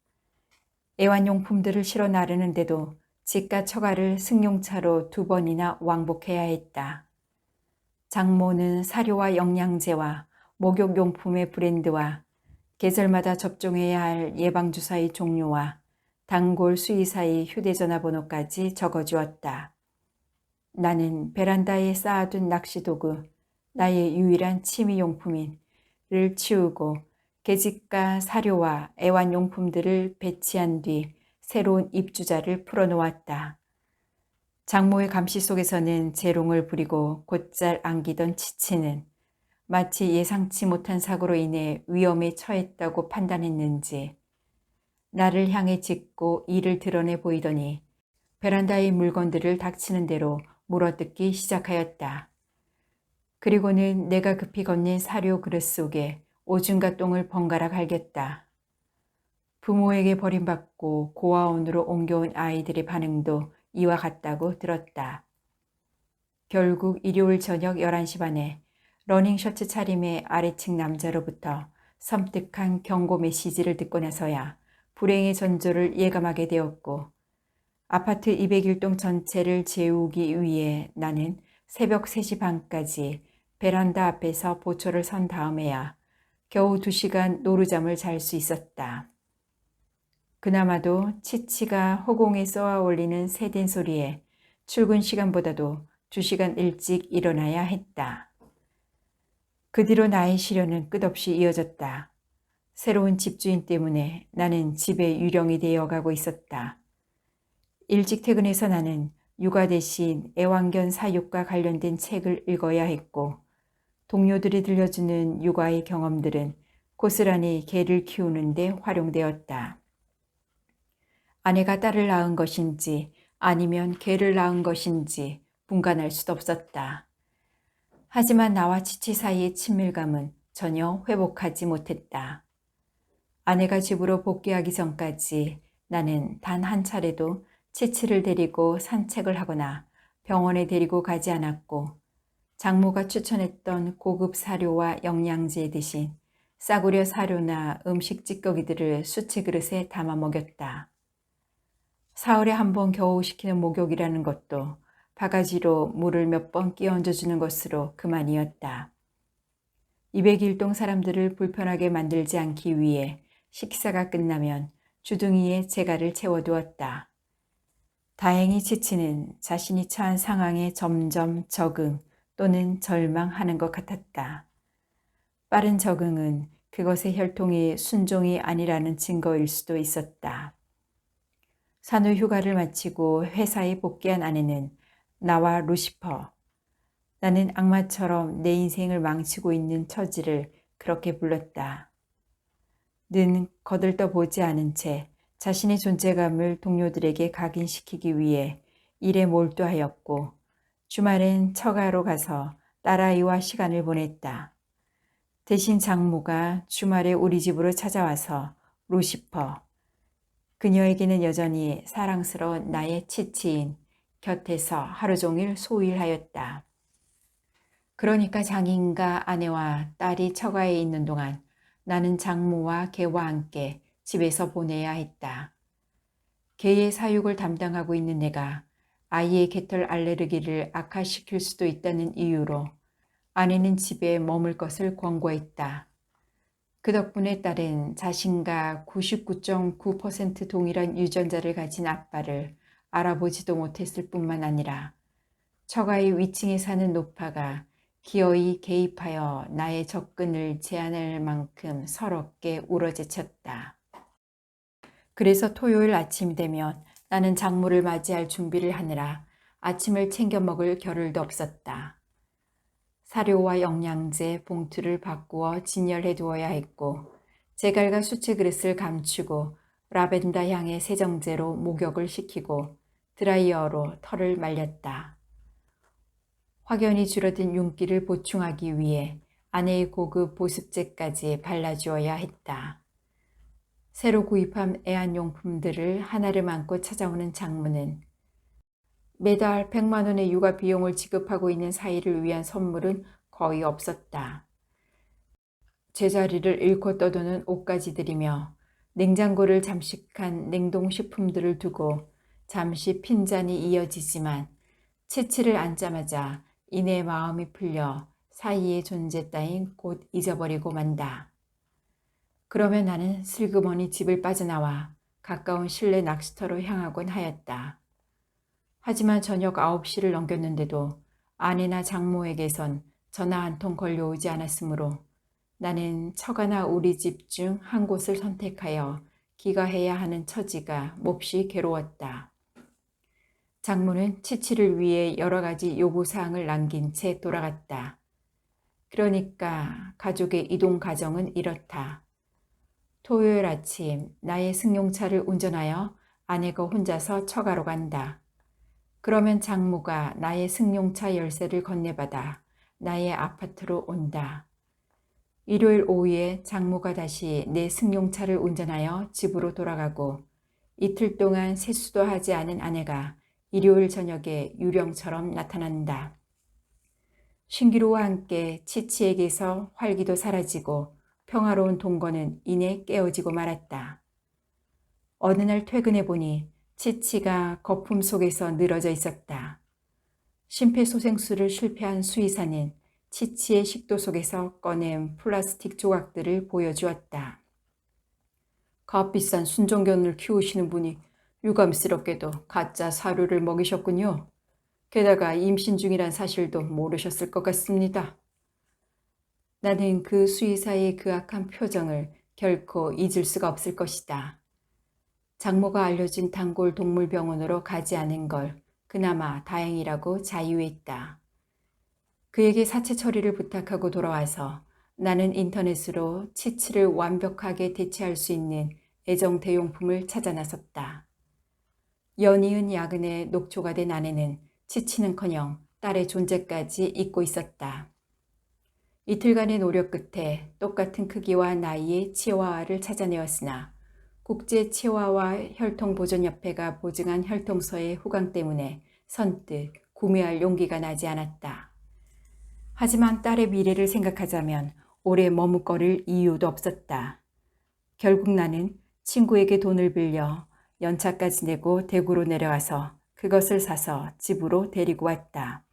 애완용품들을 실어 나르는데도 집과 처가를 승용차로 2번이나 왕복해야 했다. 장모는 사료와 영양제와 목욕용품의 브랜드와 계절마다 접종해야 할 예방주사의 종류와 단골 수의사의 휴대전화 번호까지 적어주었다. 나는 베란다에 쌓아둔 낚시도구, 나의 유일한 취미용품을 치우고 계집과 사료와 애완용품들을 배치한 뒤 새로운 입주자를 풀어놓았다. 장모의 감시 속에서는 재롱을 부리고 곧잘 안기던 치치는 마치 예상치 못한 사고로 인해 위험에 처했다고 판단했는지 나를 향해 짖고 이를 드러내 보이더니 베란다의 물건들을 닥치는 대로 물어뜯기 시작하였다. 그리고는 내가 급히 건넨 사료 그릇 속에 오줌과 똥을 번갈아 갈겼다. 부모에게 버림받고 고아원으로 옮겨온 아이들의 반응도 이와 같다고 들었다. 결국 일요일 저녁 11시 반에 러닝 셔츠 차림의 아래층 남자로부터 섬뜩한 경고 메시지를 듣고 나서야 불행의 전조를 예감하게 되었고, 아파트 201동 전체를 재우기 위해 나는 새벽 3시 반까지 베란다 앞에서 보초를 선 다음에야 겨우 2시간 노루잠을 잘 수 있었다. 그나마도 치치가 허공에 쏘아 올리는 새댄 소리에 출근 시간보다도 2시간 일찍 일어나야 했다. 그 뒤로 나의 시련은 끝없이 이어졌다. 새로운 집주인 때문에 나는 집의 유령이 되어가고 있었다. 일찍 퇴근해서 나는 육아 대신 애완견 사육과 관련된 책을 읽어야 했고, 동료들이 들려주는 육아의 경험들은 고스란히 개를 키우는 데 활용되었다. 아내가 딸을 낳은 것인지 아니면 개를 낳은 것인지 분간할 수도 없었다. 하지만 나와 치치 사이의 친밀감은 전혀 회복하지 못했다. 아내가 집으로 복귀하기 전까지 나는 단 한 차례도 치치를 데리고 산책을 하거나 병원에 데리고 가지 않았고, 장모가 추천했던 고급 사료와 영양제 대신 싸구려 사료나 음식 찌꺼기들을 수치 그릇에 담아 먹였다. 사흘에 한 번 겨우 시키는 목욕이라는 것도 바가지로 물을 몇 번 끼얹어주는 것으로 그만이었다. 201동 사람들을 불편하게 만들지 않기 위해 식사가 끝나면 주둥이에 재갈을 채워두었다. 다행히 치치는 자신이 처한 상황에 점점 적응 또는 절망하는 것 같았다. 빠른 적응은 그것의 혈통이 순종이 아니라는 증거일 수도 있었다. 산후 휴가를 마치고 회사에 복귀한 아내는 나와 루시퍼, 나는 악마처럼 내 인생을 망치고 있는 처지를 그렇게 불렀다. 는 거들떠보지 않은 채 자신의 존재감을 동료들에게 각인시키기 위해 일에 몰두하였고, 주말엔 처가로 가서 딸아이와 시간을 보냈다. 대신 장모가 주말에 우리 집으로 찾아와서 루시퍼, 그녀에게는 여전히 사랑스러운 나의 치치인 곁에서 하루 종일 소일하였다. 그러니까 장인과 아내와 딸이 처가에 있는 동안 나는 장모와 개와 함께 집에서 보내야 했다. 개의 사육을 담당하고 있는 내가 아이의 개털 알레르기를 악화시킬 수도 있다는 이유로 아내는 집에 머물 것을 권고했다. 그 덕분에 딸은 자신과 99.9% 동일한 유전자를 가진 아빠를 알아보지도 못했을 뿐만 아니라 처가의 위층에 사는 노파가 기어이 개입하여 나의 접근을 제한할 만큼 서럽게 울어제쳤다. 그래서 토요일 아침이 되면 나는 장모를 맞이할 준비를 하느라 아침을 챙겨 먹을 겨를도 없었다. 사료와 영양제 봉투를 바꾸어 진열해 두어야 했고, 제갈과 수채 그릇을 감추고 라벤더 향의 세정제로 목욕을 시키고 드라이어로 털을 말렸다. 확연히 줄어든 윤기를 보충하기 위해 아내의 고급 보습제까지 발라주어야 했다. 새로 구입한 애완용품들을 하나를 안고 찾아오는 장모는 매달 100만 원의 육아 비용을 지급하고 있는 사이를 위한 선물은 거의 없었다. 제자리를 잃고 떠도는 옷가지들이며 냉장고를 잠식한 냉동식품들을 두고 잠시 핀잔이 이어지지만 치치를 앉자마자 이내 마음이 풀려 사이의 존재 따윈 곧 잊어버리고 만다. 그러면 나는 슬그머니 집을 빠져나와 가까운 실내 낚시터로 향하곤 하였다. 하지만 저녁 9시를 넘겼는데도 아내나 장모에게선 전화 한 통 걸려오지 않았으므로 나는 처가나 우리 집 중 한 곳을 선택하여 귀가해야 하는 처지가 몹시 괴로웠다. 장모는 치치를 위해 여러 가지 요구사항을 남긴 채 돌아갔다. 그러니까 가족의 이동 과정은 이렇다. 토요일 아침 나의 승용차를 운전하여 아내가 혼자서 처가로 간다. 그러면 장모가 나의 승용차 열쇠를 건네받아 나의 아파트로 온다. 일요일 오후에 장모가 다시 내 승용차를 운전하여 집으로 돌아가고 이틀 동안 세수도 하지 않은 아내가 일요일 저녁에 유령처럼 나타난다. 신기루와 함께 치치에게서 활기도 사라지고 평화로운 동거는 이내 깨어지고 말았다. 어느 날 퇴근해 보니 치치가 거품 속에서 늘어져 있었다. 심폐소생술을 실패한 수의사는 치치의 식도 속에서 꺼낸 플라스틱 조각들을 보여주었다. 값비싼 순종견을 키우시는 분이 유감스럽게도 가짜 사료를 먹이셨군요. 게다가 임신 중이란 사실도 모르셨을 것 같습니다. 나는 그 수의사의 그 악한 표정을 결코 잊을 수가 없을 것이다. 장모가 알려준 단골 동물병원으로 가지 않은 걸 그나마 다행이라고 자유했다. 그에게 사체 처리를 부탁하고 돌아와서 나는 인터넷으로 치치를 완벽하게 대체할 수 있는 애정 대용품을 찾아 나섰다. 연이은 야근에 녹초가 된 아내는 치치는커녕 딸의 존재까지 잊고 있었다. 이틀간의 노력 끝에 똑같은 크기와 나이의 치와와를 찾아내었으나 국제 치와와 혈통보존협회가 보증한 혈통서의 후광 때문에 선뜻 구매할 용기가 나지 않았다. 하지만 딸의 미래를 생각하자면 오래 머뭇거릴 이유도 없었다. 결국 나는 친구에게 돈을 빌려 연차까지 내고 대구로 내려와서 그것을 사서 집으로 데리고 왔다.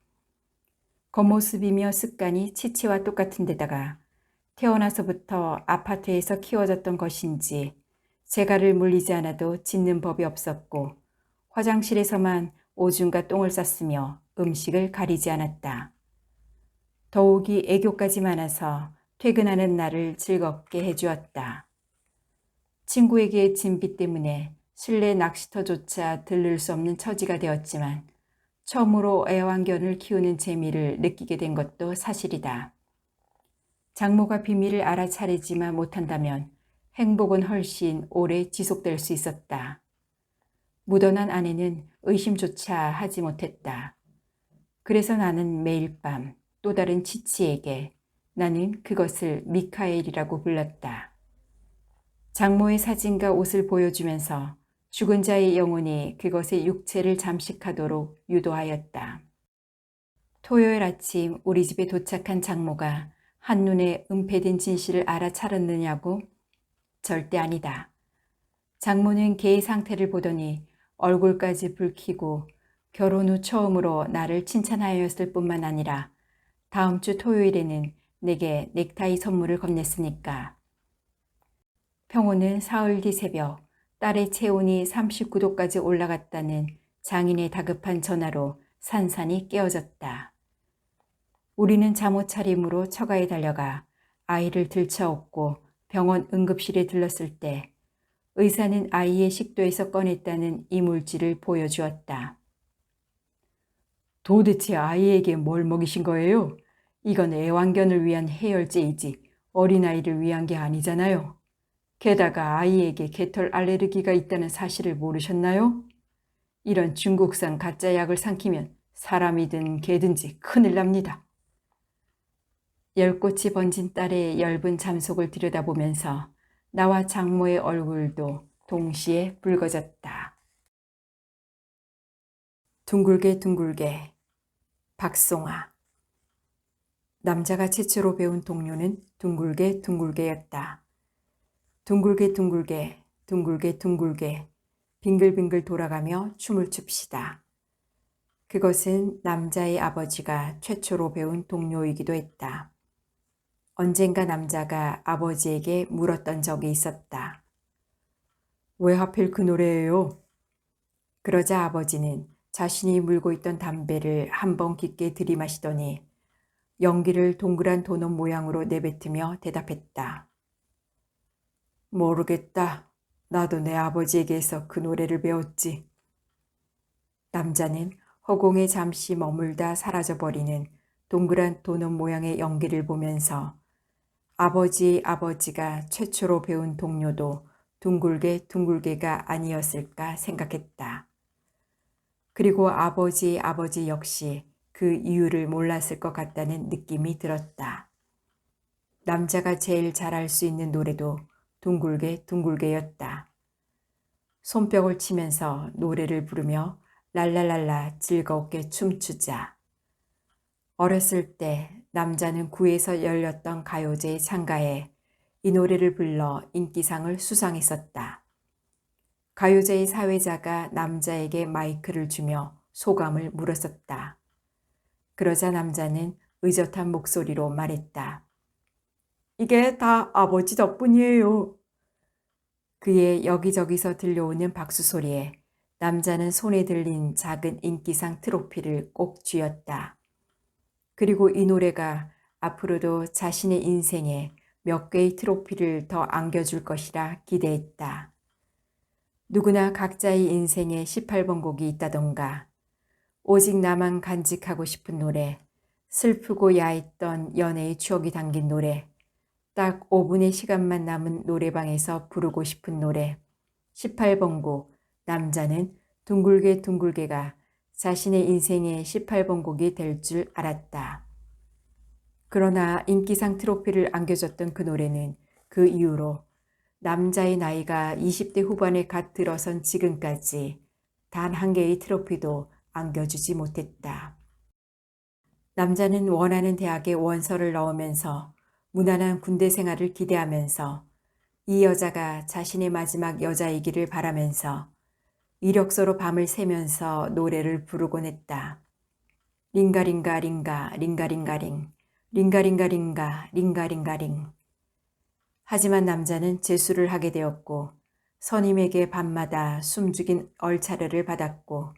겉모습이며 습관이 치치와 똑같은 데다가 태어나서부터 아파트에서 키워졌던 것인지 재갈을 물리지 않아도 짖는 법이 없었고 화장실에서만 오줌과 똥을 쌌으며 음식을 가리지 않았다. 더욱이 애교까지 많아서 퇴근하는 날을 즐겁게 해주었다. 친구에게 진비 때문에 실내 낚시터조차 들를 수 없는 처지가 되었지만 처음으로 애완견을 키우는 재미를 느끼게 된 것도 사실이다. 장모가 비밀을 알아차리지만 못한다면 행복은 훨씬 오래 지속될 수 있었다. 묻어난 아내는 의심조차 하지 못했다. 그래서 나는 매일 밤 또 다른 치치에게 나는 그것을 미카엘이라고 불렀다. 장모의 사진과 옷을 보여주면서 죽은 자의 영혼이 그것의 육체를 잠식하도록 유도하였다. 토요일 아침 우리 집에 도착한 장모가 한눈에 은폐된 진실을 알아차렸느냐고? 절대 아니다. 장모는 개의 상태를 보더니 얼굴까지 붉히고 결혼 후 처음으로 나를 칭찬하였을 뿐만 아니라 다음 주 토요일에는 내게 넥타이 선물을 건넸으니까. 평호는 사흘 뒤 새벽 딸의 체온이 39도까지 올라갔다는 장인의 다급한 전화로 산산이 깨어졌다. 우리는 잠옷 차림으로 처가에 달려가 아이를 들쳐업고 병원 응급실에 들렀을 때 의사는 아이의 식도에서 꺼냈다는 이물질을 보여주었다. 도대체 아이에게 뭘 먹이신 거예요? 이건 애완견을 위한 해열제이지 어린아이를 위한 게 아니잖아요. 게다가 아이에게 개털 알레르기가 있다는 사실을 모르셨나요? 이런 중국산 가짜 약을 삼키면 사람이든 개든지 큰일 납니다. 열꽃이 번진 딸의 엷은 잠속을 들여다보면서 나와 장모의 얼굴도 동시에 붉어졌다. 둥글게 둥글게 박송아. 남자가 최초로 배운 동요는 둥글게 둥글게였다. 둥글게 둥글게 둥글게 둥글게 빙글빙글 돌아가며 춤을 춥시다. 그것은 남자의 아버지가 최초로 배운 동요이기도 했다. 언젠가 남자가 아버지에게 물었던 적이 있었다. 왜 하필 그 노래예요? 그러자 아버지는 자신이 물고 있던 담배를 한 번 깊게 들이마시더니 연기를 동그란 도넛 모양으로 내뱉으며 대답했다. 모르겠다. 나도 내 아버지에게서 그 노래를 배웠지. 남자는 허공에 잠시 머물다 사라져버리는 동그란 도넛 모양의 연기를 보면서 아버지의 아버지가 최초로 배운 동요도 둥글게 둥글게가 아니었을까 생각했다. 그리고 아버지의 아버지 역시 그 이유를 몰랐을 것 같다는 느낌이 들었다. 남자가 제일 잘할 수 있는 노래도 둥글게 둥글게였다. 손뼉을 치면서 노래를 부르며 랄랄랄라 즐겁게 춤추자. 어렸을 때 남자는 구에서 열렸던 가요제에 참가해 이 노래를 불러 인기상을 수상했었다. 가요제의 사회자가 남자에게 마이크를 주며 소감을 물었었다. 그러자 남자는 의젓한 목소리로 말했다. 이게 다 아버지 덕분이에요. 그의 여기저기서 들려오는 박수 소리에 남자는 손에 들린 작은 인기상 트로피를 꼭 쥐었다. 그리고 이 노래가 앞으로도 자신의 인생에 몇 개의 트로피를 더 안겨줄 것이라 기대했다. 누구나 각자의 인생에 18번 곡이 있다던가, 오직 나만 간직하고 싶은 노래, 슬프고 야했던 연애의 추억이 담긴 노래, 딱 5분의 시간만 남은 노래방에서 부르고 싶은 노래, 18번 곡, 남자는 둥글게 둥글게가 자신의 인생의 18번 곡이 될 줄 알았다. 그러나 인기상 트로피를 안겨줬던 그 노래는 그 이후로 남자의 나이가 20대 후반에 갓 들어선 지금까지 단 한 개의 트로피도 안겨주지 못했다. 남자는 원하는 대학에 원서를 넣으면서 무난한 군대 생활을 기대하면서 이 여자가 자신의 마지막 여자이기를 바라면서 이력서로 밤을 새면서 노래를 부르곤 했다. 링가링가 링가 링가링가링 링가링가링가 링가링가링. 하지만 남자는 재수를 하게 되었고 선임에게 밤마다 숨죽인 얼차려를 받았고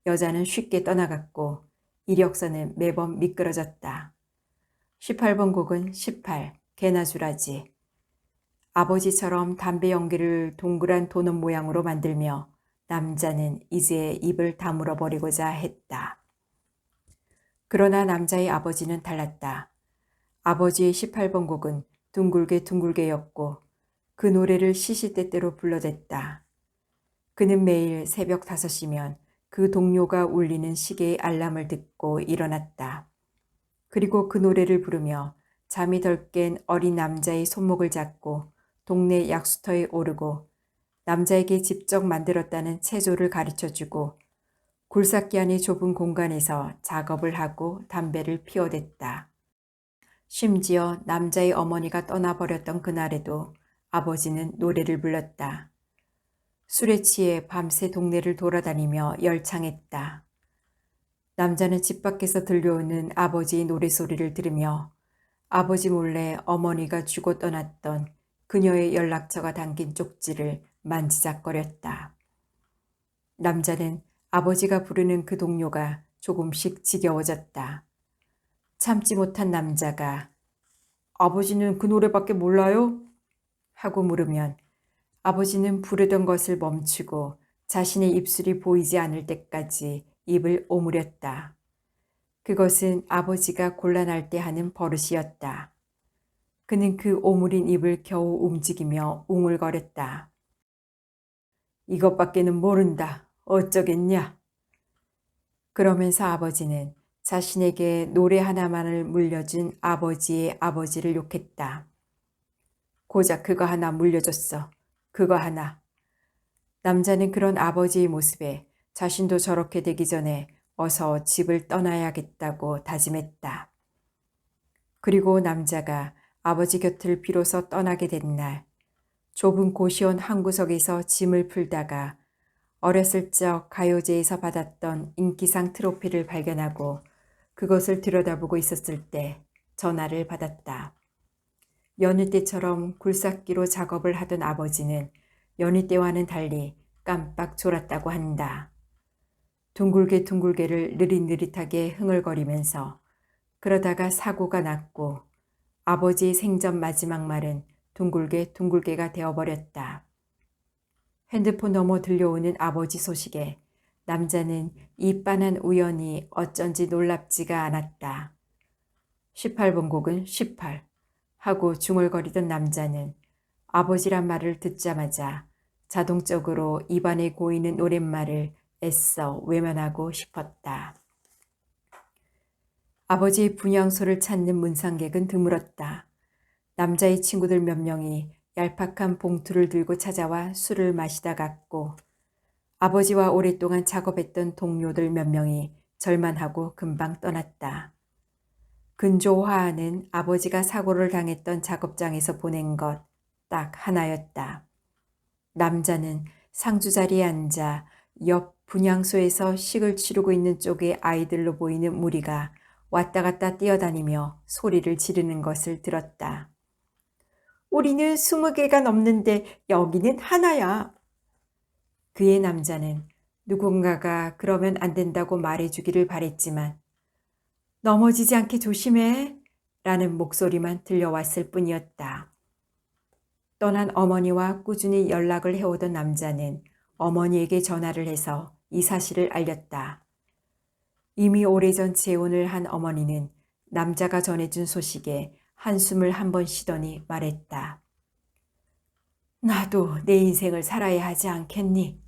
여자는 쉽게 떠나갔고 이력서는 매번 미끄러졌다. 18번 곡은 18, 개나 주라지. 아버지처럼 담배 연기를 동그란 도넛 모양으로 만들며 남자는 이제 입을 다물어 버리고자 했다. 그러나 남자의 아버지는 달랐다. 아버지의 18번 곡은 둥글게 둥글게였고 그 노래를 시시때때로 불러댔다. 그는 매일 새벽 5시면 그 동료가 울리는 시계의 알람을 듣고 일어났다. 그리고 그 노래를 부르며 잠이 덜 깬 어린 남자의 손목을 잡고 동네 약수터에 오르고 남자에게 직접 만들었다는 체조를 가르쳐주고 굴삭기 안의 좁은 공간에서 작업을 하고 담배를 피워댔다. 심지어 남자의 어머니가 떠나버렸던 그날에도 아버지는 노래를 불렀다. 술에 취해 밤새 동네를 돌아다니며 열창했다. 남자는 집 밖에서 들려오는 아버지의 노래소리를 들으며 아버지 몰래 어머니가 주고 떠났던 그녀의 연락처가 담긴 쪽지를 만지작거렸다. 남자는 아버지가 부르는 그 동료가 조금씩 지겨워졌다. 참지 못한 남자가 아버지는 그 노래밖에 몰라요? 하고 물으면 아버지는 부르던 것을 멈추고 자신의 입술이 보이지 않을 때까지 입을 오므렸다. 그것은 아버지가 곤란할 때 하는 버릇이었다. 그는 그 오므린 입을 겨우 움직이며 웅을거렸다. 이것밖에는 모른다. 어쩌겠냐? 그러면서 아버지는 자신에게 노래 하나만을 물려준 아버지의 아버지를 욕했다. 고작 그거 하나 물려줬어. 그거 하나. 남자는 그런 아버지의 모습에 자신도 저렇게 되기 전에 어서 집을 떠나야겠다고 다짐했다. 그리고 남자가 아버지 곁을 비로소 떠나게 된 날, 좁은 고시원 한 구석에서 짐을 풀다가 어렸을 적 가요제에서 받았던 인기상 트로피를 발견하고 그것을 들여다보고 있었을 때 전화를 받았다. 여느 때처럼 굴삭기로 작업을 하던 아버지는 여느 때와는 달리 깜빡 졸았다고 한다. 둥글게 둥글게를 느릿느릿하게 흥얼거리면서 그러다가 사고가 났고 아버지의 생전 마지막 말은 둥글게 둥글게가 되어버렸다. 핸드폰 너머 들려오는 아버지 소식에 남자는 이 빤한 우연이 어쩐지 놀랍지가 않았다. 18번 곡은 18 하고 중얼거리던 남자는 아버지란 말을 듣자마자 자동적으로 입안에 고이는 노랫말을 애써 외면하고 싶었다. 아버지의 분향소를 찾는 문상객은 드물었다. 남자의 친구들 몇 명이 얄팍한 봉투를 들고 찾아와 술을 마시다 갔고 아버지와 오랫동안 작업했던 동료들 몇 명이 절만하고 금방 떠났다. 근조화하는 아버지가 사고를 당했던 작업장에서 보낸 것 딱 하나였다. 남자는 상주 자리에 앉아 옆 분향소에서 식을 치르고 있는 쪽에 아이들로 보이는 무리가 왔다 갔다 뛰어다니며 소리를 지르는 것을 들었다. 우리는 20개가 넘는데 여기는 하나야. 그의 남자는 누군가가 그러면 안 된다고 말해주기를 바랬지만 넘어지지 않게 조심해 라는 목소리만 들려왔을 뿐이었다. 떠난 어머니와 꾸준히 연락을 해오던 남자는 어머니에게 전화를 해서 이 사실을 알렸다. 이미 오래전 재혼을 한 어머니는 남자가 전해준 소식에 한숨을 한 번 쉬더니 말했다. 나도 내 인생을 살아야 하지 않겠니?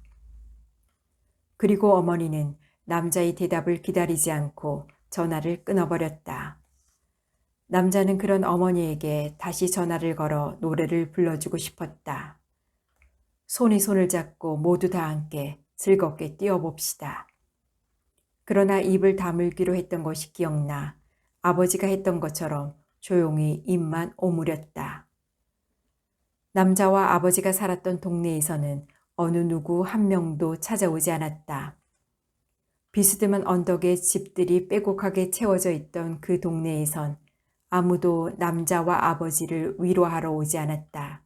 그리고 어머니는 남자의 대답을 기다리지 않고 전화를 끊어버렸다. 남자는 그런 어머니에게 다시 전화를 걸어 노래를 불러주고 싶었다. 손이 손을 잡고 모두 다 함께 즐겁게 뛰어봅시다. 그러나 입을 다물기로 했던 것이 기억나 아버지가 했던 것처럼 조용히 입만 오므렸다. 남자와 아버지가 살았던 동네에서는 어느 누구 한 명도 찾아오지 않았다. 비스듬한 언덕에 집들이 빼곡하게 채워져 있던 그 동네에선 아무도 남자와 아버지를 위로하러 오지 않았다.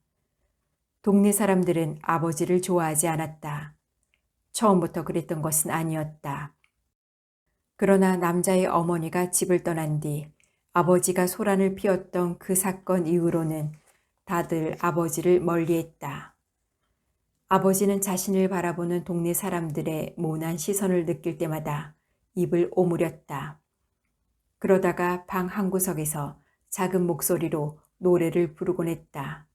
동네 사람들은 아버지를 좋아하지 않았다. 처음부터 그랬던 것은 아니었다. 그러나 남자의 어머니가 집을 떠난 뒤 아버지가 소란을 피웠던 그 사건 이후로는 다들 아버지를 멀리했다. 아버지는 자신을 바라보는 동네 사람들의 모난 시선을 느낄 때마다 입을 오므렸다. 그러다가 방 한구석에서 작은 목소리로 노래를 부르곤 했다.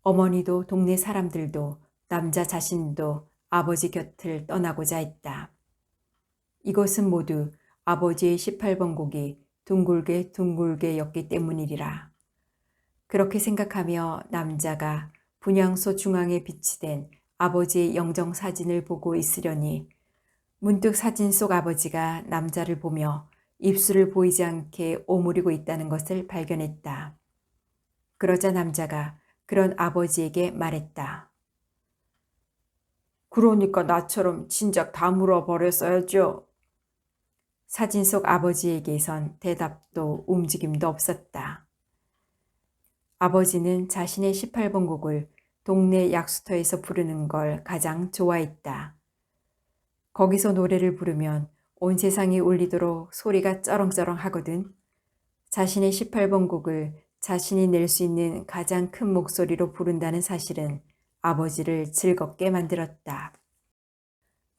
어머니도 동네 사람들도 남자 자신도 아버지 곁을 떠나고자 했다. 이것은 모두 아버지의 18번 곡이 둥글게 둥글게였기 때문이리라. 그렇게 생각하며 남자가 분향소 중앙에 비치된 아버지의 영정사진을 보고 있으려니 문득 사진 속 아버지가 남자를 보며 입술을 보이지 않게 오므리고 있다는 것을 발견했다. 그러자 남자가 그런 아버지에게 말했다. 그러니까 나처럼 진작 다 물어버렸어야죠. 사진 속 아버지에게선 대답도 움직임도 없었다. 아버지는 자신의 18번 곡을 동네 약수터에서 부르는 걸 가장 좋아했다. 거기서 노래를 부르면 온 세상이 울리도록 소리가 쩌렁쩌렁 하거든. 자신의 18번 곡을 자신이 낼 수 있는 가장 큰 목소리로 부른다는 사실은 아버지를 즐겁게 만들었다.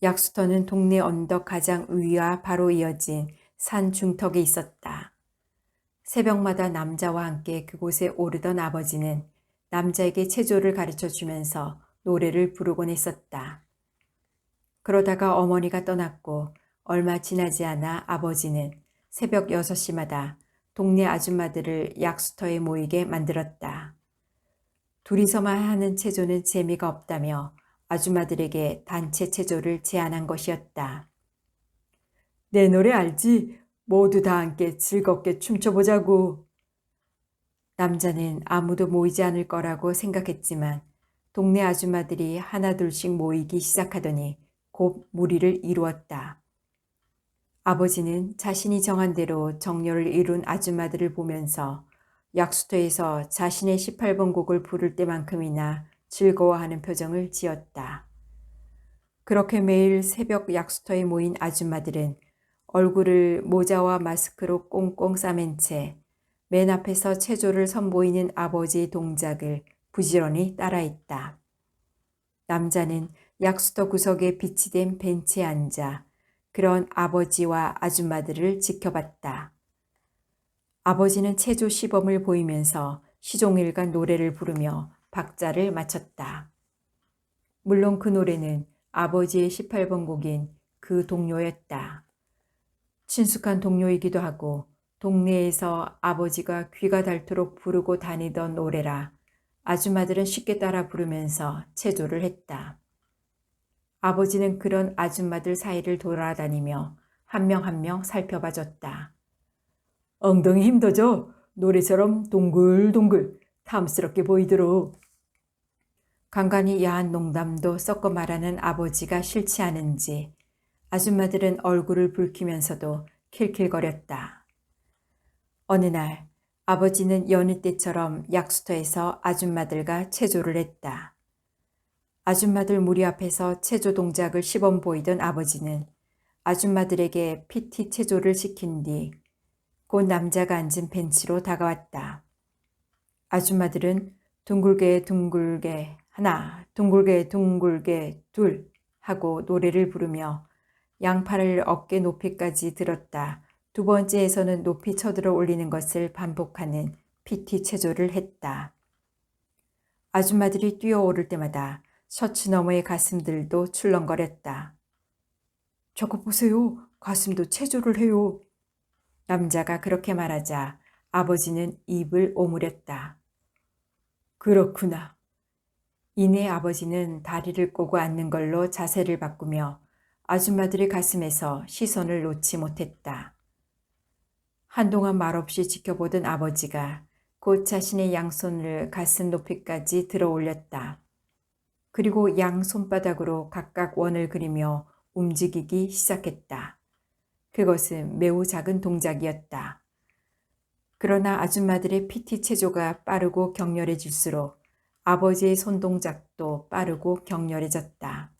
약수터는 동네 언덕 가장 위와 바로 이어진 산 중턱에 있었다. 새벽마다 남자와 함께 그곳에 오르던 아버지는 남자에게 체조를 가르쳐 주면서 노래를 부르곤 했었다. 그러다가 어머니가 떠났고 얼마 지나지 않아 아버지는 새벽 6시마다 동네 아줌마들을 약수터에 모이게 만들었다. 둘이서만 하는 체조는 재미가 없다며 아줌마들에게 단체 체조를 제안한 것이었다. 내 노래 알지? 모두 다 함께 즐겁게 춤춰보자고. 남자는 아무도 모이지 않을 거라고 생각했지만 동네 아줌마들이 하나둘씩 모이기 시작하더니 곧 무리를 이루었다. 아버지는 자신이 정한 대로 정열을 이룬 아줌마들을 보면서 약수터에서 자신의 18번 곡을 부를 때만큼이나 즐거워하는 표정을 지었다. 그렇게 매일 새벽 약수터에 모인 아줌마들은 얼굴을 모자와 마스크로 꽁꽁 싸맨 채 맨 앞에서 체조를 선보이는 아버지의 동작을 부지런히 따라했다. 남자는 약수터 구석에 빛이 된 벤치에 앉아 그런 아버지와 아줌마들을 지켜봤다. 아버지는 체조 시범을 보이면서 시종일관 노래를 부르며 박자를 맞췄다. 물론 그 노래는 아버지의 18번 곡인 그 동요였다. 친숙한 동요이기도 하고 동네에서 아버지가 귀가 닳도록 부르고 다니던 노래라 아줌마들은 쉽게 따라 부르면서 체조를 했다. 아버지는 그런 아줌마들 사이를 돌아다니며 한 명 한 명 살펴봐줬다. 엉덩이 힘더 줘. 노래처럼 동글동글 탐스럽게 보이도록. 간간히 야한 농담도 섞어 말하는 아버지가 싫지 않은지 아줌마들은 얼굴을 붉히면서도 킬킬거렸다. 어느 날 아버지는 여느 때처럼 약수터에서 아줌마들과 체조를 했다. 아줌마들 무리 앞에서 체조 동작을 시범 보이던 아버지는 아줌마들에게 PT 체조를 시킨 뒤 곧 남자가 앉은 벤치로 다가왔다. 아줌마들은 둥글게 둥글게 하나, 둥글게 둥글게 둘 하고 노래를 부르며 양팔을 어깨 높이까지 들었다. 두 번째에서는 높이 쳐들어 올리는 것을 반복하는 PT 체조를 했다. 아줌마들이 뛰어오를 때마다 셔츠 너머의 가슴들도 출렁거렸다. 저거 보세요. 가슴도 체조를 해요. 남자가 그렇게 말하자 아버지는 입을 오므렸다. 그렇구나. 이내 아버지는 다리를 꼬고 앉는 걸로 자세를 바꾸며 아줌마들의 가슴에서 시선을 놓지 못했다. 한동안 말없이 지켜보던 아버지가 곧 자신의 양손을 가슴 높이까지 들어 올렸다. 그리고 양 손바닥으로 각각 원을 그리며 움직이기 시작했다. 그것은 매우 작은 동작이었다. 그러나 아줌마들의 PT 체조가 빠르고 격렬해질수록 아버지의 손동작도 빠르고 격렬해졌다.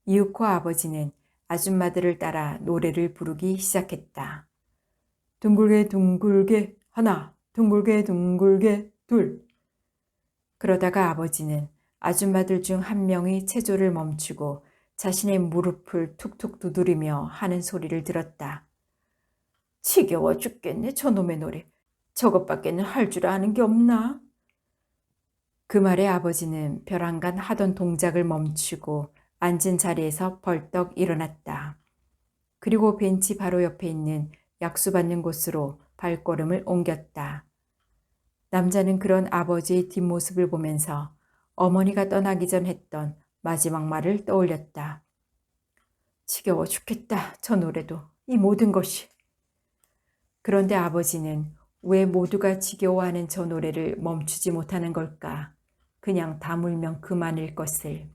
이윽고 아버지는 아줌마들을 따라 노래를 부르기 시작했다. 둥글게 둥글게 하나, 둥글게 둥글게 둘. 그러다가 아버지는 아줌마들 중 한 명이 체조를 멈추고 자신의 무릎을 툭툭 두드리며 하는 소리를 들었다. 지겨워 죽겠네 저놈의 노래. 저것밖에는 할 줄 아는 게 없나? 그 말에 아버지는 벼랑간 하던 동작을 멈추고 앉은 자리에서 벌떡 일어났다. 그리고 벤치 바로 옆에 있는 약수받는 곳으로 발걸음을 옮겼다. 남자는 그런 아버지의 뒷모습을 보면서 어머니가 떠나기 전 했던 마지막 말을 떠올렸다. 지겨워 죽겠다. 저 노래도 이 모든 것이. 그런데 아버지는 왜 모두가 지겨워하는 저 노래를 멈추지 못하는 걸까? 그냥 다물면 그만일 것을.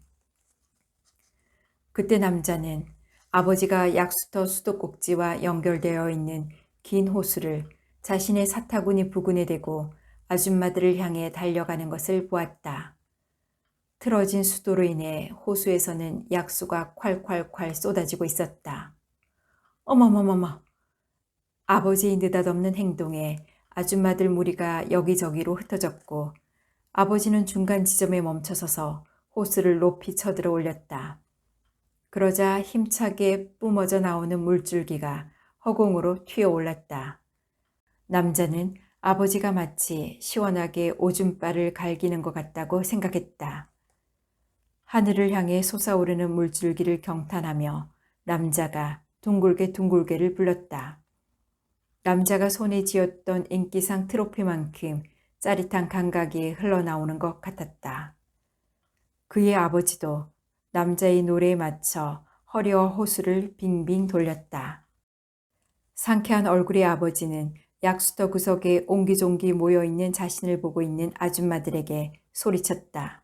그때 남자는 아버지가 약수터 수도꼭지와 연결되어 있는 긴 호수를 자신의 사타구니 부근에 대고 아줌마들을 향해 달려가는 것을 보았다. 틀어진 수도로 인해 호수에서는 약수가 콸콸콸 쏟아지고 있었다. 어머머머머! 아버지의 느닷없는 행동에 아줌마들 무리가 여기저기로 흩어졌고 아버지는 중간 지점에 멈춰서서 호수를 높이 쳐들어 올렸다. 그러자 힘차게 뿜어져 나오는 물줄기가 허공으로 튀어올랐다. 남자는 아버지가 마치 시원하게 오줌발을 갈기는 것 같다고 생각했다. 하늘을 향해 솟아오르는 물줄기를 경탄하며 남자가 둥글게 둥글게를 불렀다. 남자가 손에 쥐었던 인기상 트로피만큼 짜릿한 감각이 흘러나오는 것 같았다. 그의 아버지도 남자의 노래에 맞춰 허리와 호수를 빙빙 돌렸다. 상쾌한 얼굴의 아버지는 약수터 구석에 옹기종기 모여있는 자신을 보고 있는 아줌마들에게 소리쳤다.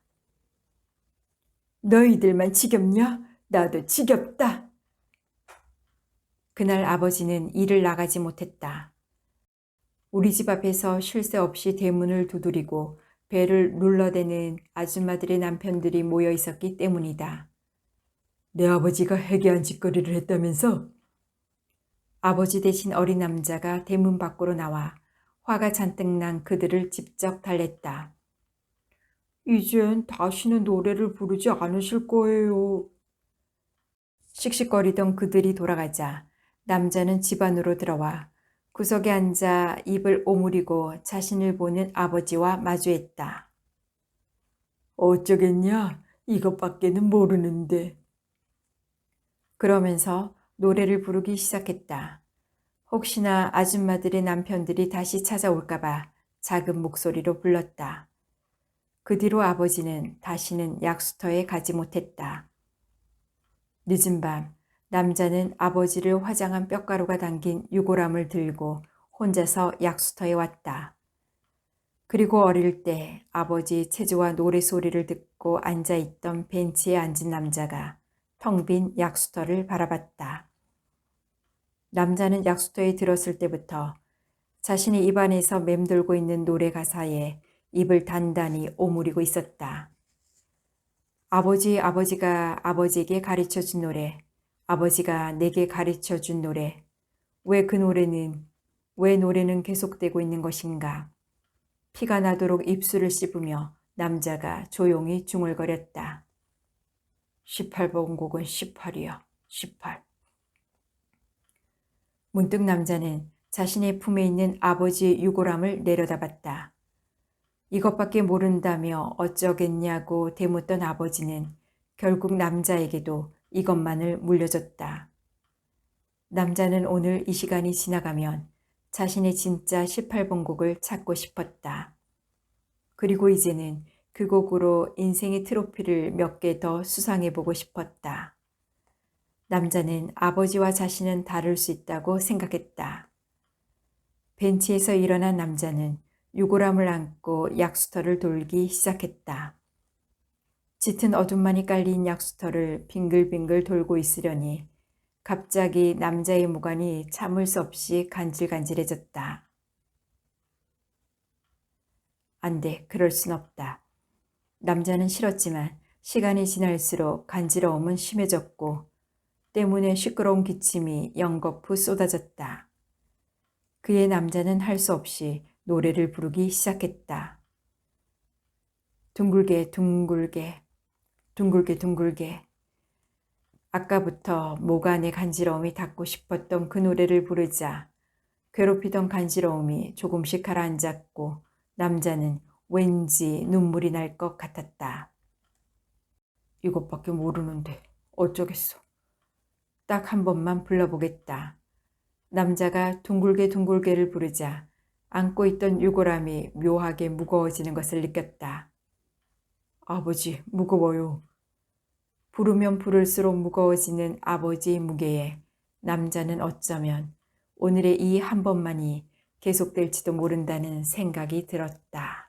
너희들만 지겹냐? 나도 지겹다. 그날 아버지는 일을 나가지 못했다. 우리 집 앞에서 쉴 새 없이 대문을 두드리고 배를 눌러대는 아줌마들의 남편들이 모여 있었기 때문이다. 내 아버지가 해괴한 짓거리를 했다면서? 아버지 대신 어린 남자가 대문 밖으로 나와 화가 잔뜩 난 그들을 직접 달랬다. 이젠 다시는 노래를 부르지 않으실 거예요. 씩씩거리던 그들이 돌아가자 남자는 집 안으로 들어와 구석에 앉아 입을 오므리고 자신을 보는 아버지와 마주했다. 어쩌겠냐? 이것밖에는 모르는데. 그러면서 노래를 부르기 시작했다. 혹시나 아줌마들의 남편들이 다시 찾아올까봐 작은 목소리로 불렀다. 그 뒤로 아버지는 다시는 약수터에 가지 못했다. 늦은 밤, 남자는 아버지를 화장한 뼈가루가 담긴 유골함을 들고 혼자서 약수터에 왔다. 그리고 어릴 때 아버지 체조와 노래소리를 듣고 앉아있던 벤치에 앉은 남자가 텅 빈 약수터를 바라봤다. 남자는 약수터에 들었을 때부터 자신의 입안에서 맴돌고 있는 노래 가사에 입을 단단히 오므리고 있었다. 아버지가 아버지에게 가르쳐준 노래, 아버지가 내게 가르쳐준 노래, 왜 노래는 계속되고 있는 것인가? 피가 나도록 입술을 씹으며 남자가 조용히 중얼거렸다. 18번 곡은 18이야. 18. 문득 남자는 자신의 품에 있는 아버지의 유골함을 내려다봤다. 이것밖에 모른다며 어쩌겠냐고 대묻던 아버지는 결국 남자에게도 이것만을 물려줬다. 남자는 오늘 이 시간이 지나가면 자신의 진짜 18번 곡을 찾고 싶었다. 그리고 이제는 그 곡으로 인생의 트로피를 몇 개 더 수상해보고 싶었다. 남자는 아버지와 자신은 다를 수 있다고 생각했다. 벤치에서 일어난 남자는 유골함을 안고 약수터를 돌기 시작했다. 짙은 어둠만이 깔린 약수터를 빙글빙글 돌고 있으려니 갑자기 남자의 무관이 참을 수 없이 간질간질해졌다. 안 돼, 그럴 순 없다. 남자는 싫었지만 시간이 지날수록 간지러움은 심해졌고 때문에 시끄러운 기침이 연거푸 쏟아졌다. 그의 남자는 할 수 없이 노래를 부르기 시작했다. 둥글게 둥글게 둥글게 둥글게. 아까부터 목 안의 간지러움이 닿고 싶었던 그 노래를 부르자 괴롭히던 간지러움이 조금씩 가라앉았고 남자는 왠지 눈물이 날 것 같았다. 이것밖에 모르는데 어쩌겠어. 딱 한 번만 불러보겠다. 남자가 둥글게 둥글게를 부르자 안고 있던 유골함이 묘하게 무거워지는 것을 느꼈다. 아버지, 무거워요. 부르면 부를수록 무거워지는 아버지의 무게에 남자는 어쩌면 오늘의 이 한 번만이 계속될지도 모른다는 생각이 들었다.